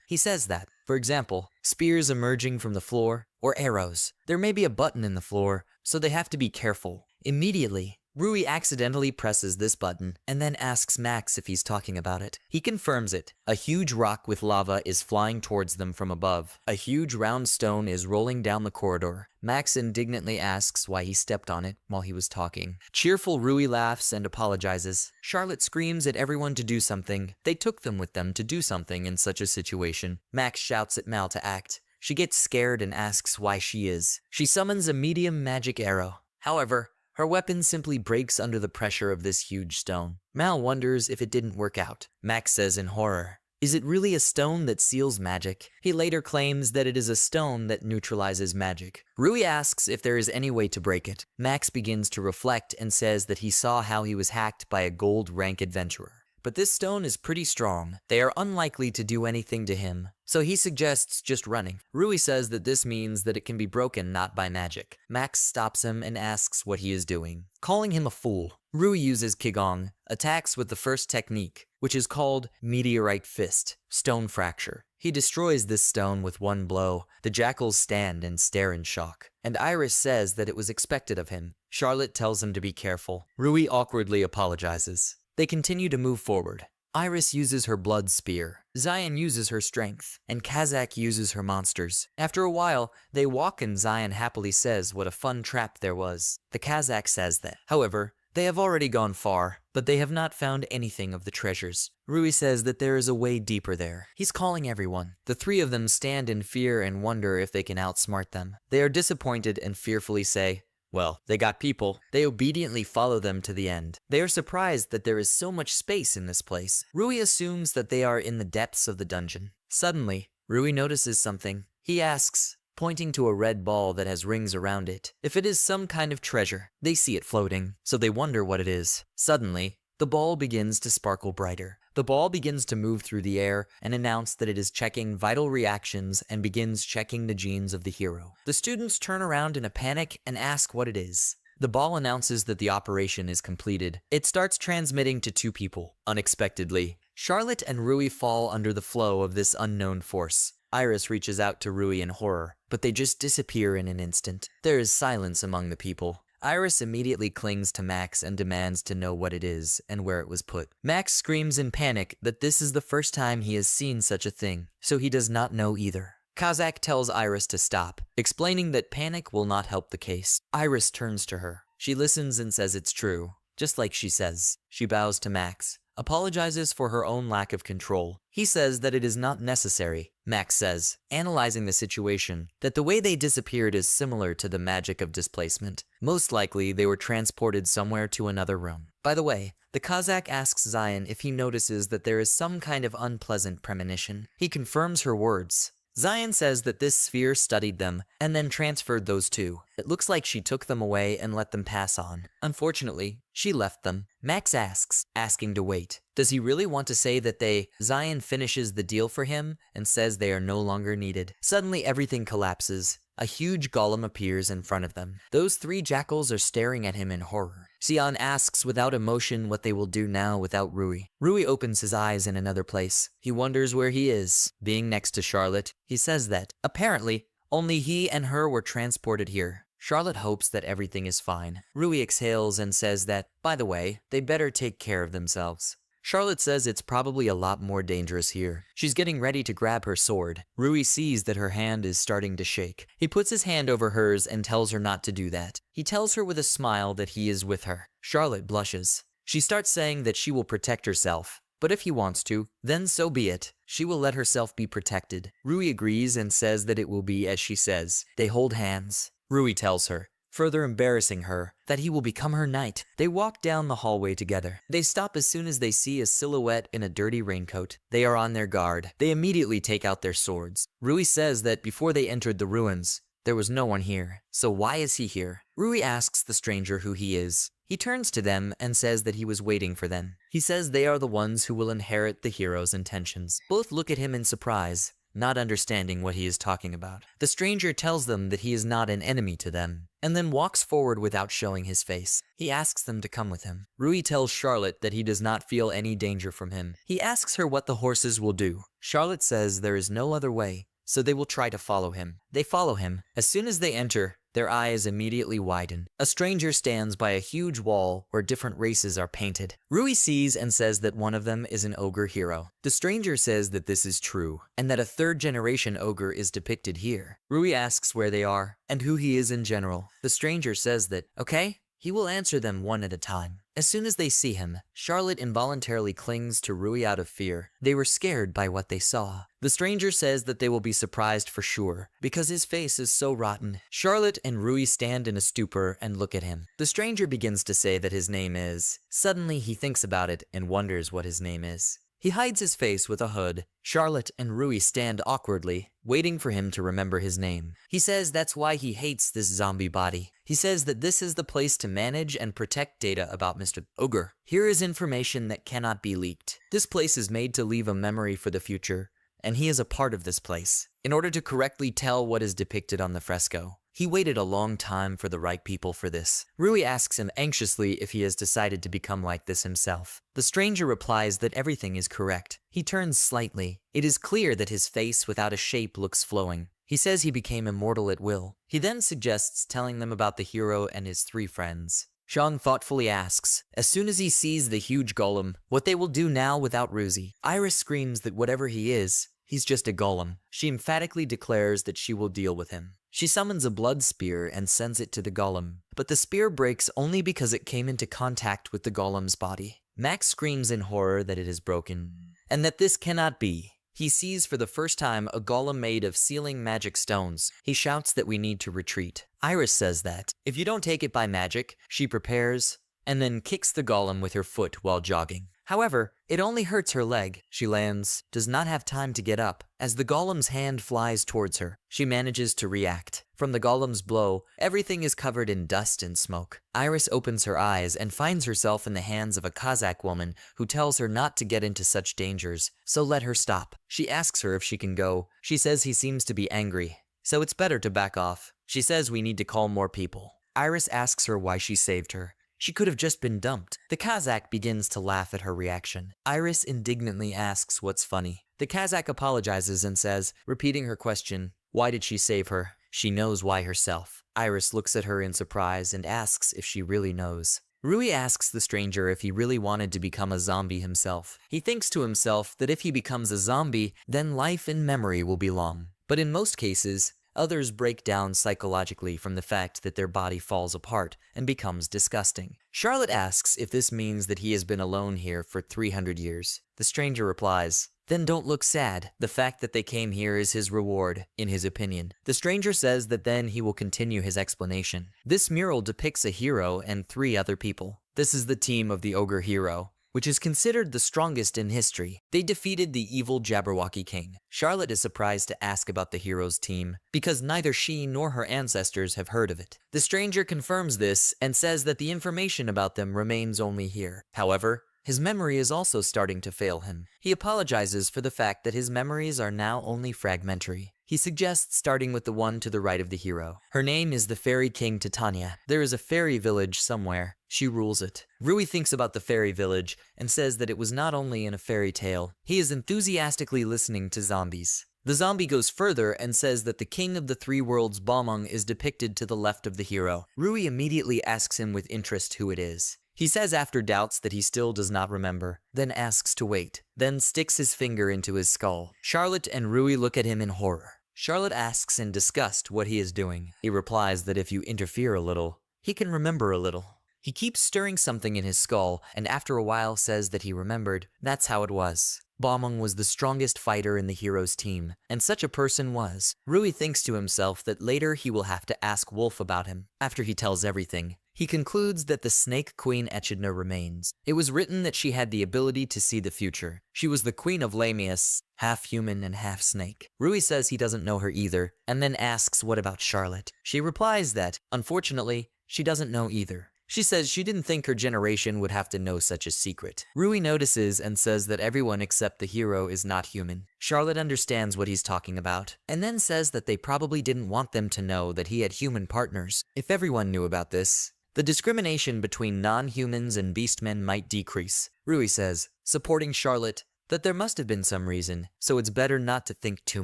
He says that, for example, spears emerging from the floor, or arrows. There may be a button in the floor, so they have to be careful. Immediately, Rui accidentally presses this button and then asks Max if he's talking about it. He confirms it. A huge rock with lava is flying towards them from above. A huge round stone is rolling down the corridor. Max indignantly asks why he stepped on it while he was talking. Cheerful Rui laughs and apologizes. Charlotte screams at everyone to do something. They took them with them to do something in such a situation. Max shouts at Mal to act. She gets scared and asks why she is. She summons a medium magic arrow. However, her weapon simply breaks under the pressure of this huge stone. Mal wonders if it didn't work out. Max says in horror, "Is it really a stone that seals magic?" He later claims that it is a stone that neutralizes magic. Rui asks if there is any way to break it. Max begins to reflect and says that he saw how he was hacked by a gold rank adventurer. But this stone is pretty strong. They are unlikely to do anything to him, so he suggests just running. Rui says that this means that it can be broken not by magic. Max stops him and asks what he is doing, calling him a fool. Rui uses Qigong, attacks with the first technique, which is called Meteorite Fist, Stone Fracture. He destroys this stone with one blow. The jackals stand and stare in shock, and Iris says that it was expected of him. Charlotte tells him to be careful. Rui awkwardly apologizes. They continue to move forward. Iris uses her blood spear, Zion uses her strength, and Kazakh uses her monsters. After a while, they walk and Zion happily says what a fun trap there was. The Kazakh says that. However, they have already gone far, but they have not found anything of the treasures. Rui says that there is a way deeper there. He's calling everyone. The three of them stand in fear and wonder if they can outsmart them. They are disappointed and fearfully say, "Well, they got people." They obediently follow them to the end. They are surprised that there is so much space in this place. Rui assumes that they are in the depths of the dungeon. Suddenly, Rui notices something. He asks, pointing to a red ball that has rings around it, if it is some kind of treasure. They see it floating, so they wonder what it is. Suddenly, the ball begins to sparkle brighter. The ball begins to move through the air and announce that it is checking vital reactions and begins checking the genes of the hero. The students turn around in a panic and ask what it is. The ball announces that the operation is completed. It starts transmitting to two people. Unexpectedly, Charlotte and Rui fall under the flow of this unknown force. Iris reaches out to Rui in horror, but they just disappear in an instant. There is silence among the people. Iris immediately clings to Max and demands to know what it is and where it was put. Max screams in panic that this is the first time he has seen such a thing, so he does not know either. Kazakh tells Iris to stop, explaining that panic will not help the case. Iris turns to her. She listens and says it's true, just like she says. She bows to Max, apologizes for her own lack of control. He says that it is not necessary. Max says, analyzing the situation, that the way they disappeared is similar to the magic of displacement. Most likely, they were transported somewhere to another room. By the way, the Kazakh asks Zion if he notices that there is some kind of unpleasant premonition. He confirms her words. Zion says that this sphere studied them and then transferred those two. It looks like she took them away and let them pass on. Unfortunately, she left them. Max asks, asking to wait. Does he really want to say that Zion finishes the deal for him and says they are no longer needed? Suddenly everything collapses. A huge golem appears in front of them. Those three jackals are staring at him in horror. Xian asks without emotion what they will do now without Rui. Rui opens his eyes in another place. He wonders where he is. Being next to Charlotte, he says that, apparently, only he and her were transported here. Charlotte hopes that everything is fine. Rui exhales and says that, by the way, they better take care of themselves. Charlotte says it's probably a lot more dangerous here. She's getting ready to grab her sword. Rui sees that her hand is starting to shake. He puts his hand over hers and tells her not to do that. He tells her with a smile that he is with her. Charlotte blushes. She starts saying that she will protect herself. But if he wants to, then so be it. She will let herself be protected. Rui agrees and says that it will be as she says. They hold hands. Rui tells her, further embarrassing her, that he will become her knight. They walk down the hallway together. They stop as soon as they see a silhouette in a dirty raincoat. They are on their guard. They immediately take out their swords. Rui says that before they entered the ruins, there was no one here. So why is he here? Rui asks the stranger who he is. He turns to them and says that he was waiting for them. He says they are the ones who will inherit the hero's intentions. Both look at him in surprise, not understanding what he is talking about. The stranger tells them that he is not an enemy to them, and then walks forward without showing his face. He asks them to come with him. Rui tells Charlotte that he does not feel any danger from him. He asks her what the horses will do. Charlotte says there is no other way, so they will try to follow him. They follow him. As soon as they enter, their eyes immediately widen. A stranger stands by a huge wall where different races are painted. Rui sees and says that one of them is an ogre hero. The stranger says that this is true, and that a third-generation ogre is depicted here. Rui asks where they are, and who he is in general. The stranger says that, okay, he will answer them one at a time. As soon as they see him, Charlotte involuntarily clings to Rui out of fear. They were scared by what they saw. The stranger says that they will be surprised for sure, because his face is so rotten. Charlotte and Rui stand in a stupor and look at him. The stranger begins to say that his name is. Suddenly he thinks about it and wonders what his name is. He hides his face with a hood. Charlotte and Rui stand awkwardly, waiting for him to remember his name. He says that's why he hates this zombie body. He says that this is the place to manage and protect data about Mr. Ogre. Here is information that cannot be leaked. This place is made to leave a memory for the future, and he is a part of this place. In order to correctly tell what is depicted on the fresco, he waited a long time for the right people for this. Rui asks him anxiously if he has decided to become like this himself. The stranger replies that everything is correct. He turns slightly. It is clear that his face without a shape looks flowing. He says he became immortal at will. He then suggests telling them about the hero and his 3 friends. Sean thoughtfully asks, as soon as he sees the huge golem, what they will do now without Ruzi. Iris screams that whatever he is, he's just a golem. She emphatically declares that she will deal with him. She summons a blood spear and sends it to the golem, but the spear breaks only because it came into contact with the golem's body. Max screams in horror that it is broken, and that this cannot be. He sees for the first time a golem made of sealing magic stones. He shouts that we need to retreat. Iris says that, if you don't take it by magic, she prepares, and then kicks the golem with her foot while jogging. However, it only hurts her leg. She lands, does not have time to get up. As the golem's hand flies towards her, she manages to react. From the golem's blow, everything is covered in dust and smoke. Iris opens her eyes and finds herself in the hands of a Kazakh woman who tells her not to get into such dangers, so let her stop. She asks her if she can go. She says he seems to be angry, so it's better to back off. She says we need to call more people. Iris asks her why she saved her. She could have just been dumped. The Kazakh begins to laugh at her reaction. Iris indignantly asks what's funny. The Kazakh apologizes and says, repeating her question, why did she save her? She knows why herself. Iris looks at her in surprise and asks if she really knows. Rui asks the stranger if he really wanted to become a zombie himself. He thinks to himself that if he becomes a zombie, then life and memory will be long. But in most cases, others break down psychologically from the fact that their body falls apart and becomes disgusting. Charlotte asks if this means that he has been alone here for 300 years. The stranger replies, then don't look sad. The fact that they came here is his reward, in his opinion. The stranger says that then he will continue his explanation. This mural depicts a hero and 3 other people. This is the team of the Ogre Hero, which is considered the strongest in history. They defeated the evil Jabberwocky King. Charlotte is surprised to ask about the hero's team, because neither she nor her ancestors have heard of it. The stranger confirms this and says that the information about them remains only here. However, his memory is also starting to fail him. He apologizes for the fact that his memories are now only fragmentary. He suggests starting with the one to the right of the hero. Her name is the Fairy King Titania. There is a fairy village somewhere. She rules it. Rui thinks about the fairy village and says that it was not only in a fairy tale. He is enthusiastically listening to zombies. The zombie goes further and says that the king of the three worlds, Balmung, is depicted to the left of the hero. Rui immediately asks him with interest who it is. He says after doubts that he still does not remember, then asks to wait, then sticks his finger into his skull. Charlotte and Rui look at him in horror. Charlotte asks in disgust what he is doing. He replies that if you interfere a little, he can remember a little. He keeps stirring something in his skull, and after a while says that he remembered. That's how it was. Balmung was the strongest fighter in the hero's team, and such a person was. Rui thinks to himself that later he will have to ask Wolf about him. After he tells everything, he concludes that the Snake Queen Echidna remains. It was written that she had the ability to see the future. She was the queen of Lamius, half human and half snake. Rui says he doesn't know her either, and then asks what about Charlotte. She replies that, unfortunately, she doesn't know either. She says she didn't think her generation would have to know such a secret. Rui notices and says that everyone except the hero is not human. Charlotte understands what he's talking about, and then says that they probably didn't want them to know that he had human partners. If everyone knew about this, the discrimination between non-humans and beastmen might decrease. Rui says, supporting Charlotte, that there must have been some reason, so it's better not to think too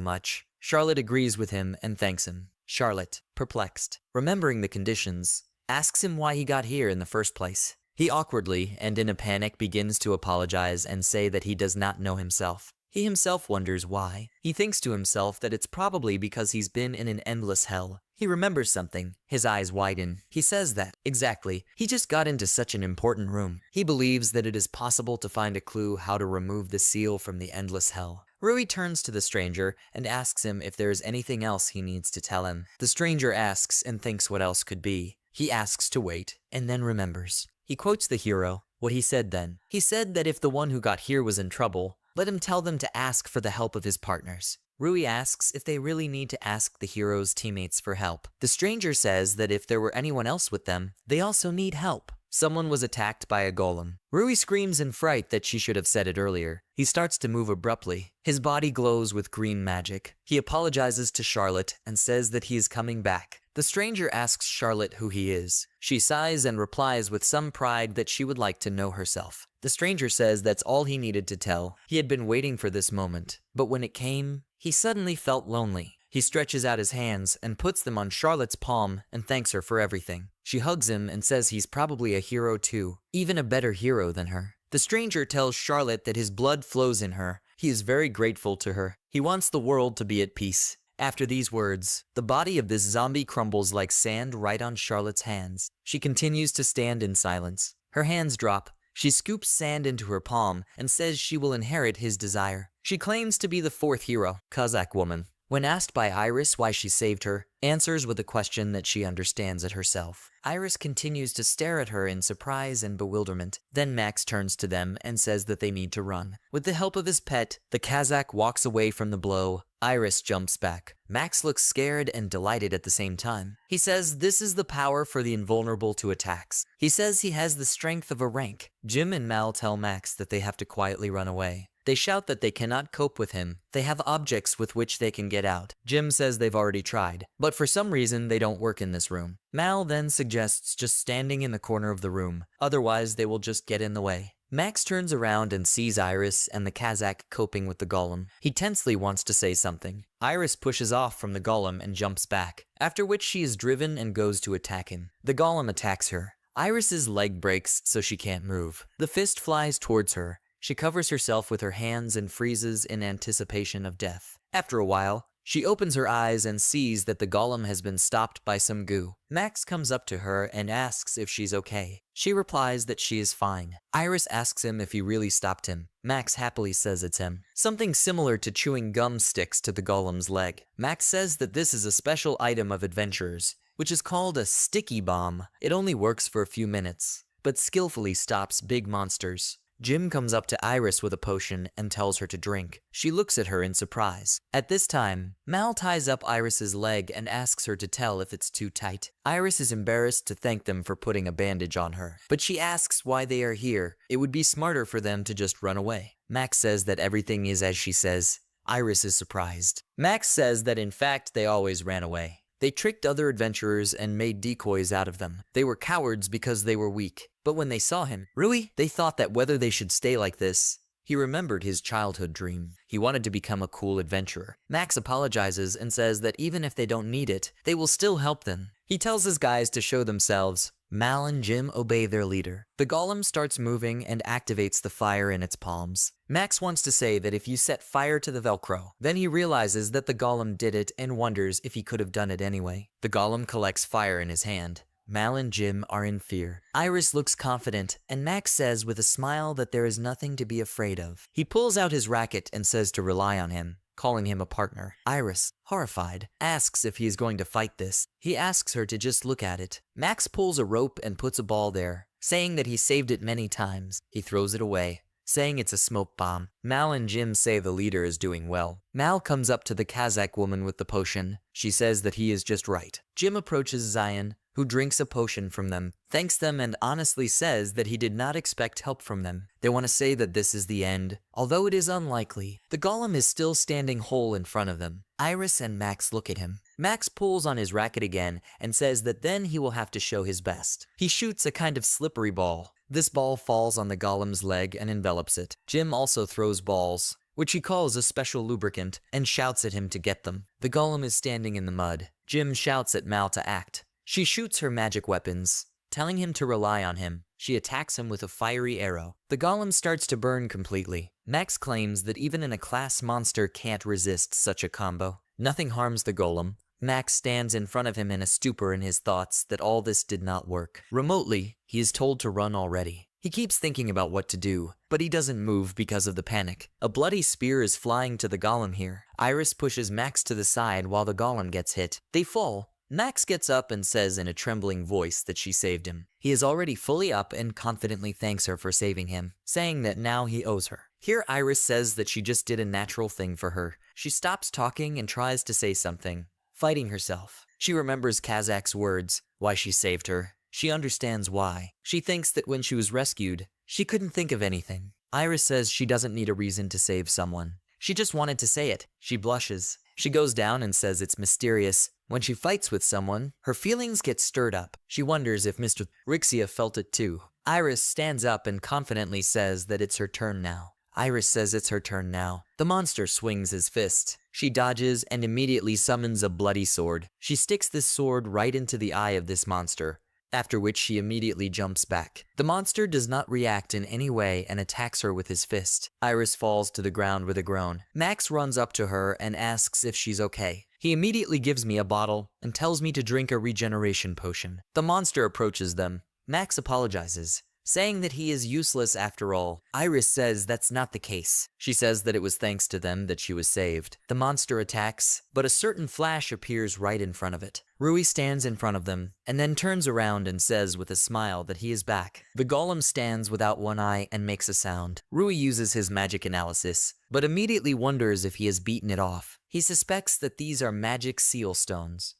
much. Charlotte agrees with him and thanks him. Charlotte, perplexed, remembering the conditions, asks him why he got here in the first place. He awkwardly and in a panic begins to apologize and say that he does not know himself. He himself wonders why. He thinks to himself that it's probably because he's been in an endless hell. He remembers something. His eyes widen. He says that, exactly, he just got into such an important room. He believes that it is possible to find a clue how to remove the seal from the endless hell. Rui turns to the stranger and asks him if there is anything else he needs to tell him. The stranger asks and thinks what else could be. He asks to wait, and then remembers. He quotes the hero, what he said then. He said that if the one who got here was in trouble, let him tell them to ask for the help of his partners. Rui asks if they really need to ask the hero's teammates for help. The stranger says that if there were anyone else with them, they also need help. Someone was attacked by a golem. Rui screams in fright that she should have said it earlier. He starts to move abruptly. His body glows with green magic. He apologizes to Charlotte and says that he is coming back. The stranger asks Charlotte who he is. She sighs and replies with some pride that she would like to know herself. The stranger says that's all he needed to tell. He had been waiting for this moment, but when it came, he suddenly felt lonely. He stretches out his hands and puts them on Charlotte's palm and thanks her for everything. She hugs him and says he's probably a hero too, even a better hero than her. The stranger tells Charlotte that his blood flows in her. He is very grateful to her. He wants the world to be at peace. After these words, the body of this zombie crumbles like sand right on Charlotte's hands. She continues to stand in silence. Her hands drop. She scoops sand into her palm and says she will inherit his desire. She claims to be the fourth hero, Kazakh woman. When asked by Iris why she saved her, answers with a question that she understands it herself. Iris continues to stare at her in surprise and bewilderment. Then Max turns to them and says that they need to run. With the help of his pet, the Kazakh walks away from the blow. Iris jumps back. Max looks scared and delighted at the same time. He says this is the power for the invulnerable to attacks. He says he has the strength of a rank. Jim and Mal tell Max that they have to quietly run away. They shout that they cannot cope with him. They have objects with which they can get out. Jim says they've already tried, but for some reason they don't work in this room. Mal then suggests just standing in the corner of the room, otherwise they will just get in the way. Max turns around and sees Iris and the Kazakh coping with the golem. He tensely wants to say something. Iris pushes off from the golem and jumps back, after which she is driven and goes to attack him. The golem attacks her. Iris's leg breaks so she can't move. The fist flies towards her. She covers herself with her hands and freezes in anticipation of death. After a while, she opens her eyes and sees that the golem has been stopped by some goo. Max comes up to her and asks if she's okay. She replies that she is fine. Iris asks him if he really stopped him. Max happily says it's him. Something similar to chewing gum sticks to the golem's leg. Max says that this is a special item of adventurers, which is called a sticky bomb. It only works for a few minutes, but skillfully stops big monsters. Jim comes up to Iris with a potion and tells her to drink. She looks at her in surprise. At this time, Mal ties up Iris's leg and asks her to tell if it's too tight. Iris is embarrassed to thank them for putting a bandage on her, but she asks why they are here. It would be smarter for them to just run away. Max says that everything is as she says, Iris is surprised. Max says that in fact they always ran away. They tricked other adventurers and made decoys out of them. They were cowards because they were weak. But when they saw him, Rui, they thought that whether they should stay like this. He remembered his childhood dream. He wanted to become a cool adventurer. Max apologizes and says that even if they don't need it, they will still help them. He tells his guys to show themselves. Mal and Jim obey their leader. The golem starts moving and activates the fire in its palms. Max wants to say that if you set fire to the Velcro, then he realizes that the golem did it and wonders if he could have done it anyway. The golem collects fire in his hand. Mal and Jim are in fear. Iris looks confident, and Max says with a smile that there is nothing to be afraid of. He pulls out his racket and says to rely on him, calling him a partner. Iris, horrified, asks if he is going to fight this. He asks her to just look at it. Max pulls a rope and puts a ball there, saying that he saved it many times. He throws it away, saying it's a smoke bomb. Mal and Jim say the leader is doing well. Mal comes up to the Kazakh woman with the potion. She says that he is just right. Jim approaches Zion, who drinks a potion from them, thanks them and honestly says that he did not expect help from them. They want to say that this is the end, although it is unlikely. The golem is still standing whole in front of them. Iris and Max look at him. Max pulls on his racket again and says that then he will have to show his best. He shoots a kind of slippery ball. This ball falls on the golem's leg and envelops it. Jim also throws balls, which he calls a special lubricant, and shouts at him to get them. The golem is standing in the mud. Jim shouts at Mal to act. She shoots her magic weapons, telling him to rely on him. She attacks him with a fiery arrow. The golem starts to burn completely. Max claims that even in a class monster can't resist such a combo. Nothing harms the golem. Max stands in front of him in a stupor in his thoughts that all this did not work. Remotely, he is told to run already. He keeps thinking about what to do, but he doesn't move because of the panic. A bloody spear is flying to the golem here. Iris pushes Max to the side while the golem gets hit. They fall. Max gets up and says in a trembling voice that she saved him. He is already fully up and confidently thanks her for saving him, saying that now he owes her. Here Iris says that she just did a natural thing for her. She stops talking and tries to say something, fighting herself. She remembers Kazakh's words, why she saved her. She understands why. She thinks that when she was rescued, she couldn't think of anything. Iris says she doesn't need a reason to save someone. She just wanted to say it. She blushes. She goes down and says it's mysterious. When she fights with someone, her feelings get stirred up. She wonders if Mr. Rixia felt it too. Iris stands up and confidently says that it's her turn now. Iris says it's her turn now. The monster swings his fist. She dodges and immediately summons a bloody sword. She sticks this sword right into the eye of this monster, after which she immediately jumps back. The monster does not react in any way and attacks her with his fist. Iris falls to the ground with a groan. Max runs up to her and asks if she's okay. He immediately gives me a bottle and tells me to drink a regeneration potion. The monster approaches them. Max apologizes, saying that he is useless after all. Iris says that's not the case. She says that it was thanks to them that she was saved. The monster attacks, but a certain flash appears right in front of it. Rui stands in front of them, and then turns around and says with a smile that he is back. The golem stands without one eye and makes a sound. Rui uses his magic analysis, but immediately wonders if he has beaten it off. He suspects that these are magic seal stones.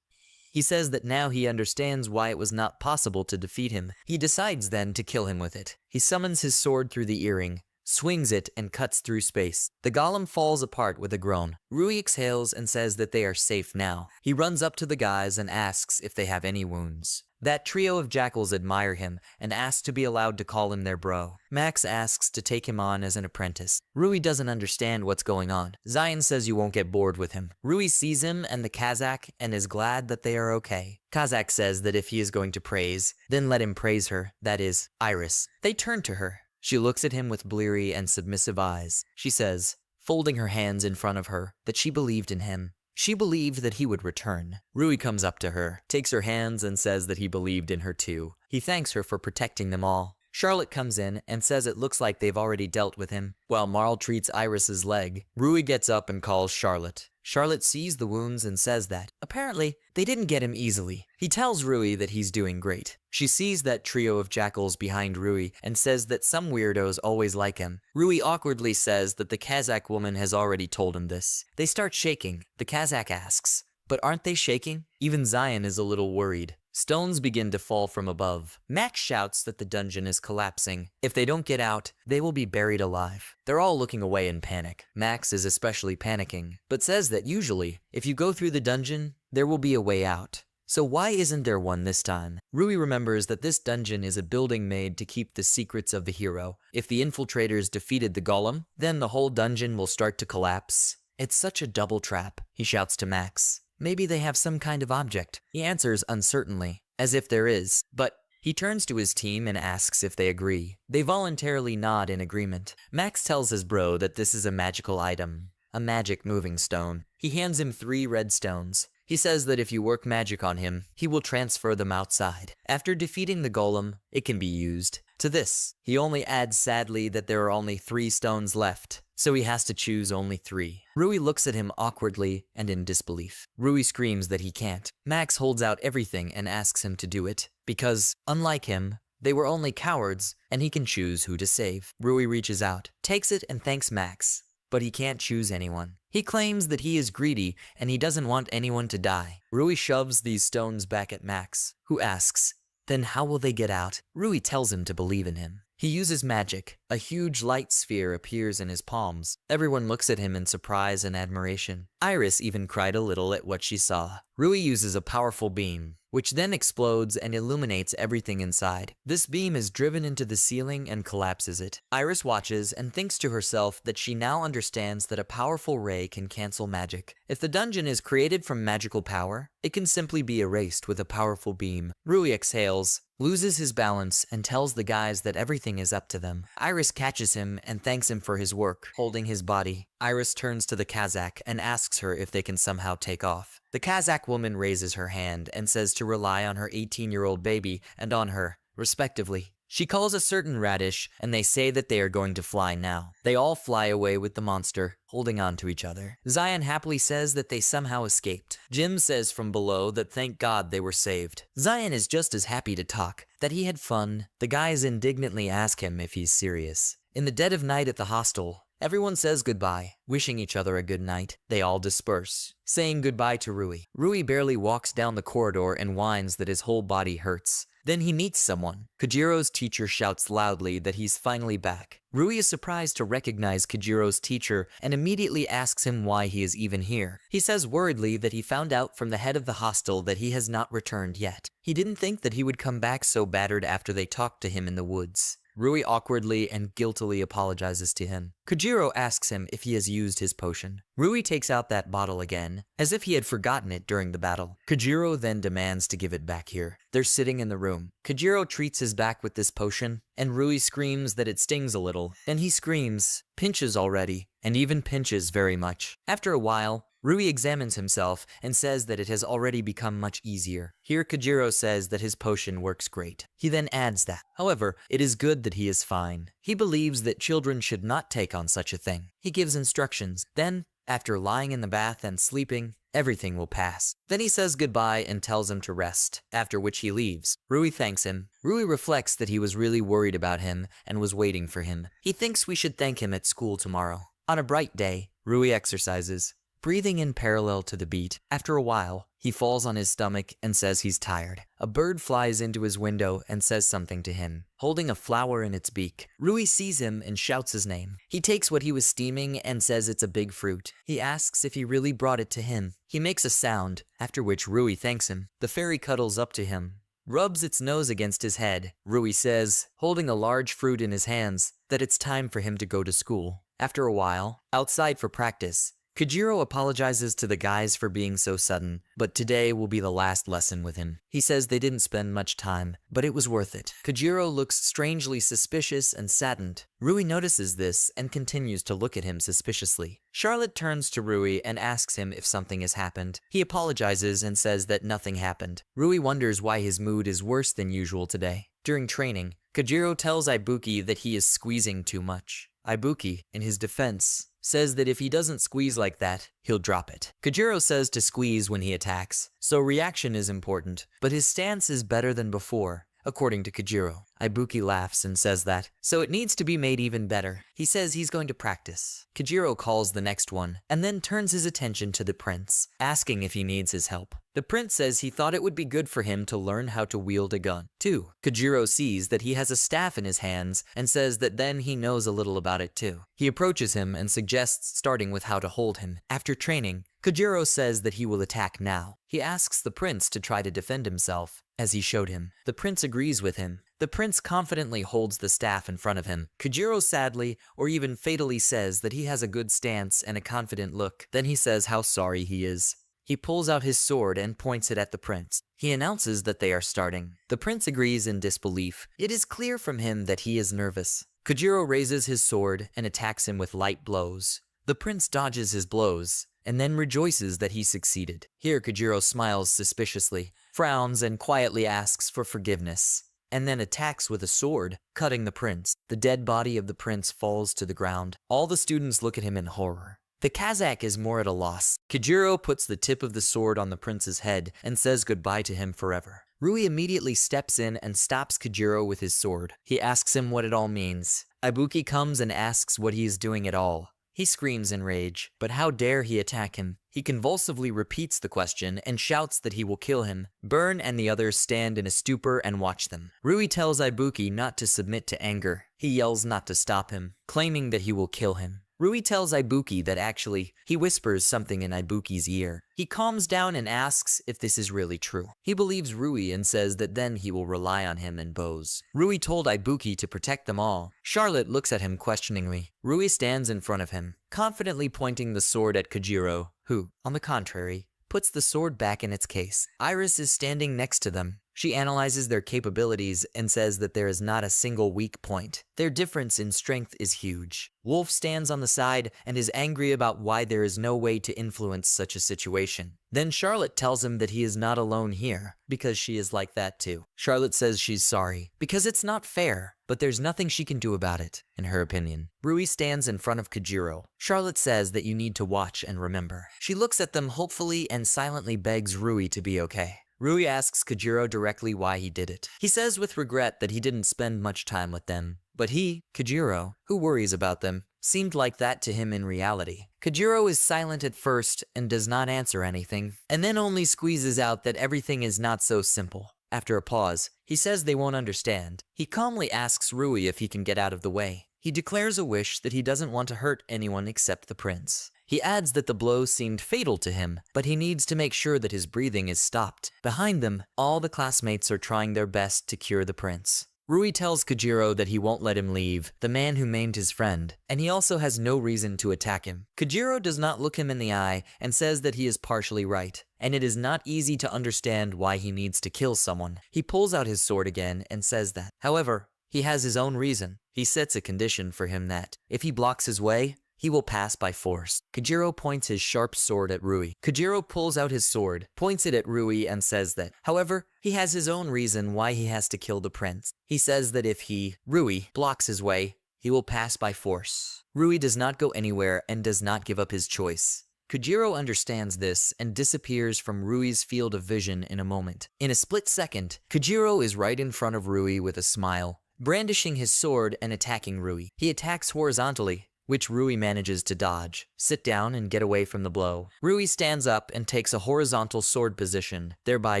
He says that now he understands why it was not possible to defeat him. He decides then to kill him with it. He summons his sword through the earring, swings it, and cuts through space. The golem falls apart with a groan. Rui exhales and says that they are safe now. He runs up to the guys and asks if they have any wounds. That trio of jackals admire him and ask to be allowed to call him their bro. Max asks to take him on as an apprentice. Rui doesn't understand what's going on. Zion says you won't get bored with him. Rui sees him and the Kazakh and is glad that they are okay. Kazakh says that if he is going to praise, then let him praise her, that is, Iris. They turn to her. She looks at him with bleary and submissive eyes. She says, folding her hands in front of her, that she believed in him. She believed that he would return. Rui comes up to her, takes her hands and says that he believed in her too. He thanks her for protecting them all. Charlotte comes in and says it looks like they've already dealt with him. While Marl treats Iris's leg, Rui gets up and calls Charlotte. Charlotte sees the wounds and says that, apparently, they didn't get him easily. He tells Rui that he's doing great. She sees that trio of jackals behind Rui and says that some weirdos always like him. Rui awkwardly says that the Kazakh woman has already told him this. They start shaking. The Kazakh asks, but aren't they shaking? Even Zion is a little worried. Stones begin to fall from above. Max shouts that the dungeon is collapsing. If they don't get out, they will be buried alive. They're all looking away in panic. Max is especially panicking, but says that usually, if you go through the dungeon, there will be a way out. So why isn't there one this time? Rui remembers that this dungeon is a building made to keep the secrets of the hero. If the infiltrators defeated the golem, then the whole dungeon will start to collapse. It's such a double trap, he shouts to Max. Maybe they have some kind of object. He answers uncertainly, as if there is, but he turns to his team and asks if they agree. They voluntarily nod in agreement. Max tells his bro that this is a magical item, a magic moving stone. He hands him 3 red stones. He says that if you work magic on him, he will transfer them outside. After defeating the golem, it can be used. To this, he only adds sadly that there are only 3 stones left, so he has to choose only 3. Rui looks at him awkwardly and in disbelief. Rui screams that he can't. Max holds out everything and asks him to do it, because, unlike him, they were only cowards, and he can choose who to save. Rui reaches out, takes it and thanks Max, but he can't choose anyone. He claims that he is greedy and he doesn't want anyone to die. Rui shoves these stones back at Max, who asks, then how will they get out? Rui tells him to believe in him. He uses magic. A huge light sphere appears in his palms. Everyone looks at him in surprise and admiration. Iris even cried a little at what she saw. Rui uses a powerful beam, which then explodes and illuminates everything inside. This beam is driven into the ceiling and collapses it. Iris watches and thinks to herself that she now understands that a powerful ray can cancel magic. If the dungeon is created from magical power, it can simply be erased with a powerful beam. Rui exhales, loses his balance, and tells the guys that everything is up to them. Iris catches him and thanks him for his work, holding his body. Iris turns to the Kazakh and asks her if they can somehow take off. The Kazakh woman raises her hand and says to rely on her 18-year-old baby and on her, respectively. She calls a certain Radish, and they say that they are going to fly now. They all fly away with the monster, holding on to each other. Zion happily says that they somehow escaped. Jim says from below that thank God they were saved. Zion is just as happy to talk, that he had fun. The guys indignantly ask him if he's serious. In the dead of night at the hostel, everyone says goodbye, wishing each other a good night. They all disperse, saying goodbye to Rui. Rui barely walks down the corridor and whines that his whole body hurts. Then he meets someone. Kojiro's teacher shouts loudly that he's finally back. Rui is surprised to recognize Kojiro's teacher and immediately asks him why he is even here. He says worriedly that he found out from the head of the hostel that he has not returned yet. He didn't think that he would come back so battered after they talked to him in the woods. Rui awkwardly and guiltily apologizes to him. Kojiro asks him if he has used his potion. Rui takes out that bottle again, as if he had forgotten it during the battle. Kojiro then demands to give it back here. They're sitting in the room. Kojiro treats his back with this potion, and Rui screams that it stings a little. Then he screams, pinches already, and even pinches very much. After a while, Rui examines himself and says that it has already become much easier. Here Kojiro says that his potion works great. He then adds that, however, it is good that he is fine. He believes that children should not take on such a thing. He gives instructions. Then, after lying in the bath and sleeping, everything will pass. Then he says goodbye and tells him to rest, after which he leaves. Rui thanks him. Rui reflects that he was really worried about him and was waiting for him. He thinks we should thank him at school tomorrow. On a bright day, Rui exercises, breathing in parallel to the beat. After a while, he falls on his stomach and says he's tired. A bird flies into his window and says something to him, holding a flower in its beak. Rui sees him and shouts his name. He takes what he was steaming and says it's a big fruit. He asks if he really brought it to him. He makes a sound, after which Rui thanks him. The fairy cuddles up to him, rubs its nose against his head. Rui says, holding a large fruit in his hands, that it's time for him to go to school. After a while, outside for practice, Kojiro apologizes to the guys for being so sudden, but today will be the last lesson with him. He says they didn't spend much time, but it was worth it. Kojiro looks strangely suspicious and saddened. Rui notices this and continues to look at him suspiciously. Charlotte turns to Rui and asks him if something has happened. He apologizes and says that nothing happened. Rui wonders why his mood is worse than usual today. During training, Kojiro tells Ibuki that he is squeezing too much. Ibuki, in his defense, says that if he doesn't squeeze like that, he'll drop it. Kojiro says to squeeze when he attacks, so reaction is important, but his stance is better than before, according to Kojiro. Ibuki laughs and says that, so it needs to be made even better. He says he's going to practice. Kojiro calls the next one, and then turns his attention to the prince, asking if he needs his help. The prince says he thought it would be good for him to learn how to wield a gun. 2. Kojiro sees that he has a staff in his hands and says that then he knows a little about it too. He approaches him and suggests starting with how to hold him. After training, Kojiro says that he will attack now. He asks the prince to try to defend himself, as he showed him. The prince agrees with him. The prince confidently holds the staff in front of him. Kojiro sadly, or even fatally says that he has a good stance and a confident look. Then he says how sorry he is. He pulls out his sword and points it at the prince. He announces that they are starting. The prince agrees in disbelief. It is clear from him that he is nervous. Kojiro raises his sword and attacks him with light blows. The prince dodges his blows, and then rejoices that he succeeded. Here Kojiro smiles suspiciously, frowns and quietly asks for forgiveness, and then attacks with a sword, cutting the prince. The dead body of the prince falls to the ground. All the students look at him in horror. The Kazakh is more at a loss. Kojiro puts the tip of the sword on the prince's head and says goodbye to him forever. Rui immediately steps in and stops Kojiro with his sword. He asks him what it all means. Ibuki comes and asks what he is doing at all. He screams in rage, but how dare he attack him? He convulsively repeats the question and shouts that he will kill him. Burn and the others stand in a stupor and watch them. Rui tells Ibuki not to submit to anger. He yells not to stop him, claiming that he will kill him. Rui tells Ibuki that actually, he whispers something in Ibuki's ear. He calms down and asks if this is really true. He believes Rui and says that then he will rely on him and bows. Rui told Ibuki to protect them all. Charlotte looks at him questioningly. Rui stands in front of him, confidently pointing the sword at Kojiro, who, on the contrary, puts the sword back in its case. Iris is standing next to them. She analyzes their capabilities and says that there is not a single weak point. Their difference in strength is huge. Wolf stands on the side and is angry about why there is no way to influence such a situation. Then Charlotte tells him that he is not alone here, because she is like that too. Charlotte says she's sorry, because it's not fair, but there's nothing she can do about it, in her opinion. Rui stands in front of Kojiro. Charlotte says that you need to watch and remember. She looks at them hopefully and silently begs Rui to be okay. Rui asks Kojiro directly why he did it. He says with regret that he didn't spend much time with them. But he, Kojiro, who worries about them, seemed like that to him in reality. Kojiro is silent at first and does not answer anything, and then only squeezes out that everything is not so simple. After a pause, he says they won't understand. He calmly asks Rui if he can get out of the way. He declares a wish that he doesn't want to hurt anyone except the prince. He adds that the blow seemed fatal to him, but he needs to make sure that his breathing is stopped. Behind them, all the classmates are trying their best to cure the prince. Rui tells Kojiro that he won't let him leave, the man who maimed his friend, and he also has no reason to attack him. Kojiro does not look him in the eye and says that he is partially right, and it is not easy to understand why he needs to kill someone. He pulls out his sword again and says that. However, he has his own reason. He sets a condition for him that, if he blocks his way, he will pass by force. Kojiro points his sharp sword at Rui. Kojiro pulls out his sword, points it at Rui and says that, however, he has his own reason why he has to kill the prince. He says that if he, Rui, blocks his way, he will pass by force. Rui does not go anywhere and does not give up his choice. Kojiro understands this and disappears from Rui's field of vision in a moment. In a split second, Kojiro is right in front of Rui with a smile, brandishing his sword and attacking Rui. He attacks horizontally, which Rui manages to dodge, sit down and get away from the blow. Rui stands up and takes a horizontal sword position, thereby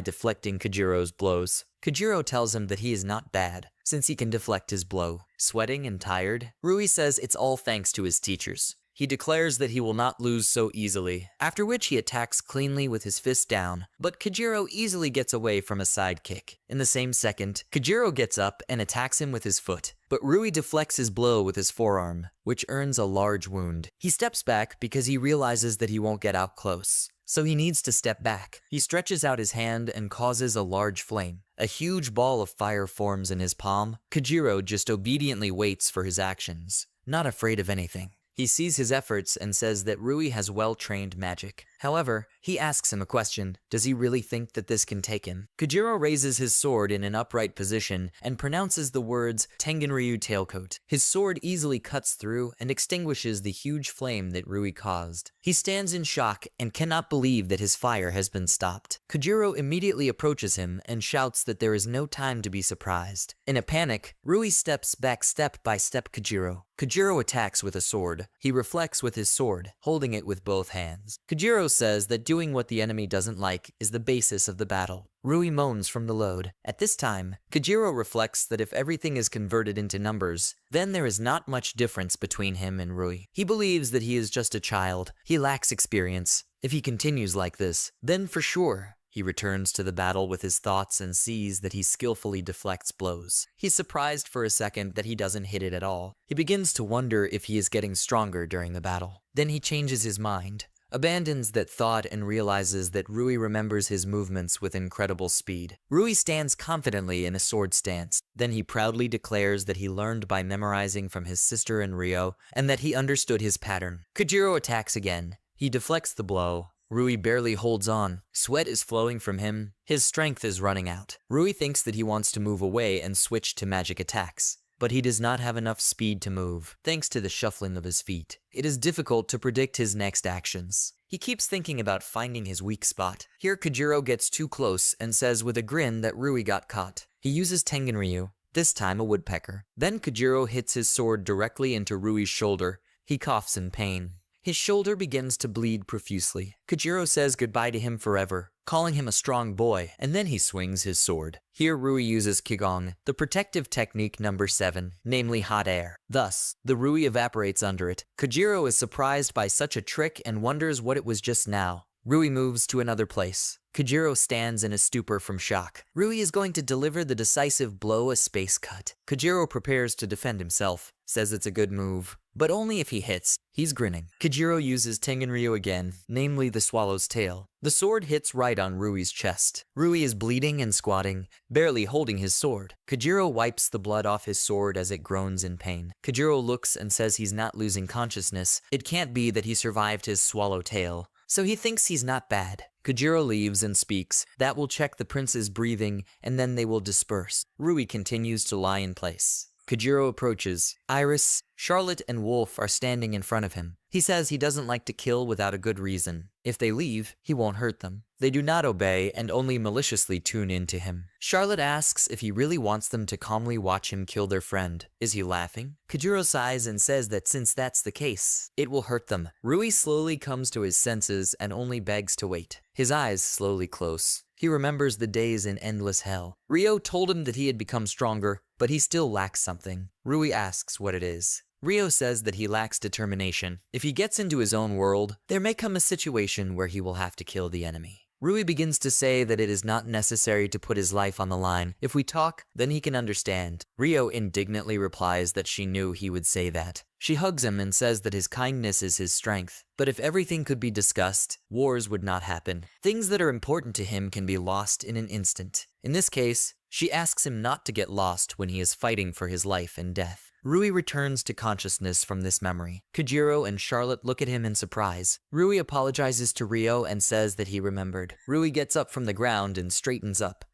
deflecting Kojiro's blows. Kojiro tells him that he is not bad, since he can deflect his blow. Sweating and tired, Rui says it's all thanks to his teachers. He declares that he will not lose so easily, after which he attacks cleanly with his fist down, but Kojiro easily gets away from a side kick. In the same second, Kojiro gets up and attacks him with his foot, but Rui deflects his blow with his forearm, which earns a large wound. He steps back because he realizes that he won't get out close, so he needs to step back. He stretches out his hand and causes a large flame. A huge ball of fire forms in his palm. Kojiro just obediently waits for his actions, not afraid of anything. He sees his efforts and says that Rui has well-trained magic. However, he asks him a question. Does he really think that this can take him? Kojiro raises his sword in an upright position and pronounces the words Tengenryu tailcoat. His sword easily cuts through and extinguishes the huge flame that Rui caused. He stands in shock and cannot believe that his fire has been stopped. Kojiro immediately approaches him and shouts that there is no time to be surprised. In a panic, Rui steps back step by step Kojiro. Kojiro attacks with a sword. He reflects with his sword, holding it with both hands. Kojiro says that doing what the enemy doesn't like is the basis of the battle. Rui moans from the load. At this time, Kojiro reflects that if everything is converted into numbers, then there is not much difference between him and Rui. He believes that he is just a child. He lacks experience. If he continues like this, then for sure, he returns to the battle with his thoughts and sees that he skillfully deflects blows. He's surprised for a second that he doesn't hit it at all. He begins to wonder if he is getting stronger during the battle. Then he changes his mind, abandons that thought and realizes that Rui remembers his movements with incredible speed. Rui stands confidently in a sword stance. Then he proudly declares that he learned by memorizing from his sister and Ryo, and that he understood his pattern. Kojiro attacks again. He deflects the blow. Rui barely holds on. Sweat is flowing from him. His strength is running out. Rui thinks that he wants to move away and switch to magic attacks, but he does not have enough speed to move, thanks to the shuffling of his feet. It is difficult to predict his next actions. He keeps thinking about finding his weak spot. Here Kojiro gets too close and says with a grin that Rui got caught. He uses Tengenryu, this time a woodpecker. Then Kojiro hits his sword directly into Rui's shoulder. He coughs in pain. His shoulder begins to bleed profusely. Kojiro says goodbye to him forever, calling him a strong boy, and then he swings his sword. Here Rui uses Kigong, the protective technique number 7, namely hot air. Thus, the Rui evaporates under it. Kojiro is surprised by such a trick and wonders what it was just now. Rui moves to another place. Kojiro stands in a stupor from shock. Rui is going to deliver the decisive blow, a space cut. Kojiro prepares to defend himself, says it's a good move, but only if he hits. He's grinning. Kojiro uses Tengenryu again, namely the swallow's tail. The sword hits right on Rui's chest. Rui is bleeding and squatting, barely holding his sword. Kojiro wipes the blood off his sword as it groans in pain. Kojiro looks and says he's not losing consciousness. It can't be that he survived his swallow tail, so he thinks he's not bad. Kojiro leaves and speaks. That will check the prince's breathing, and then they will disperse. Rui continues to lie in place. Kojiro approaches. Iris, Charlotte, and Wolf are standing in front of him. He says he doesn't like to kill without a good reason. If they leave, he won't hurt them. They do not obey and only maliciously tune in to him. Charlotte asks if he really wants them to calmly watch him kill their friend. Is he laughing? Kojiro sighs and says that since that's the case, it will hurt them. Rui slowly comes to his senses and only begs to wait. His eyes slowly close. He remembers the days in endless hell. Ryo told him that he had become stronger, but he still lacks something. Rui asks what it is. Ryo says that he lacks determination. If he gets into his own world, there may come a situation where he will have to kill the enemy. Rui begins to say that it is not necessary to put his life on the line. If we talk, then he can understand. Ryo indignantly replies that she knew he would say that. She hugs him and says that his kindness is his strength. But if everything could be discussed, wars would not happen. Things that are important to him can be lost in an instant. In this case, she asks him not to get lost when he is fighting for his life and death. Rui returns to consciousness from this memory. Kojiro and Charlotte look at him in surprise. Rui apologizes to Ryo and says that he remembered. Rui gets up from the ground and straightens up.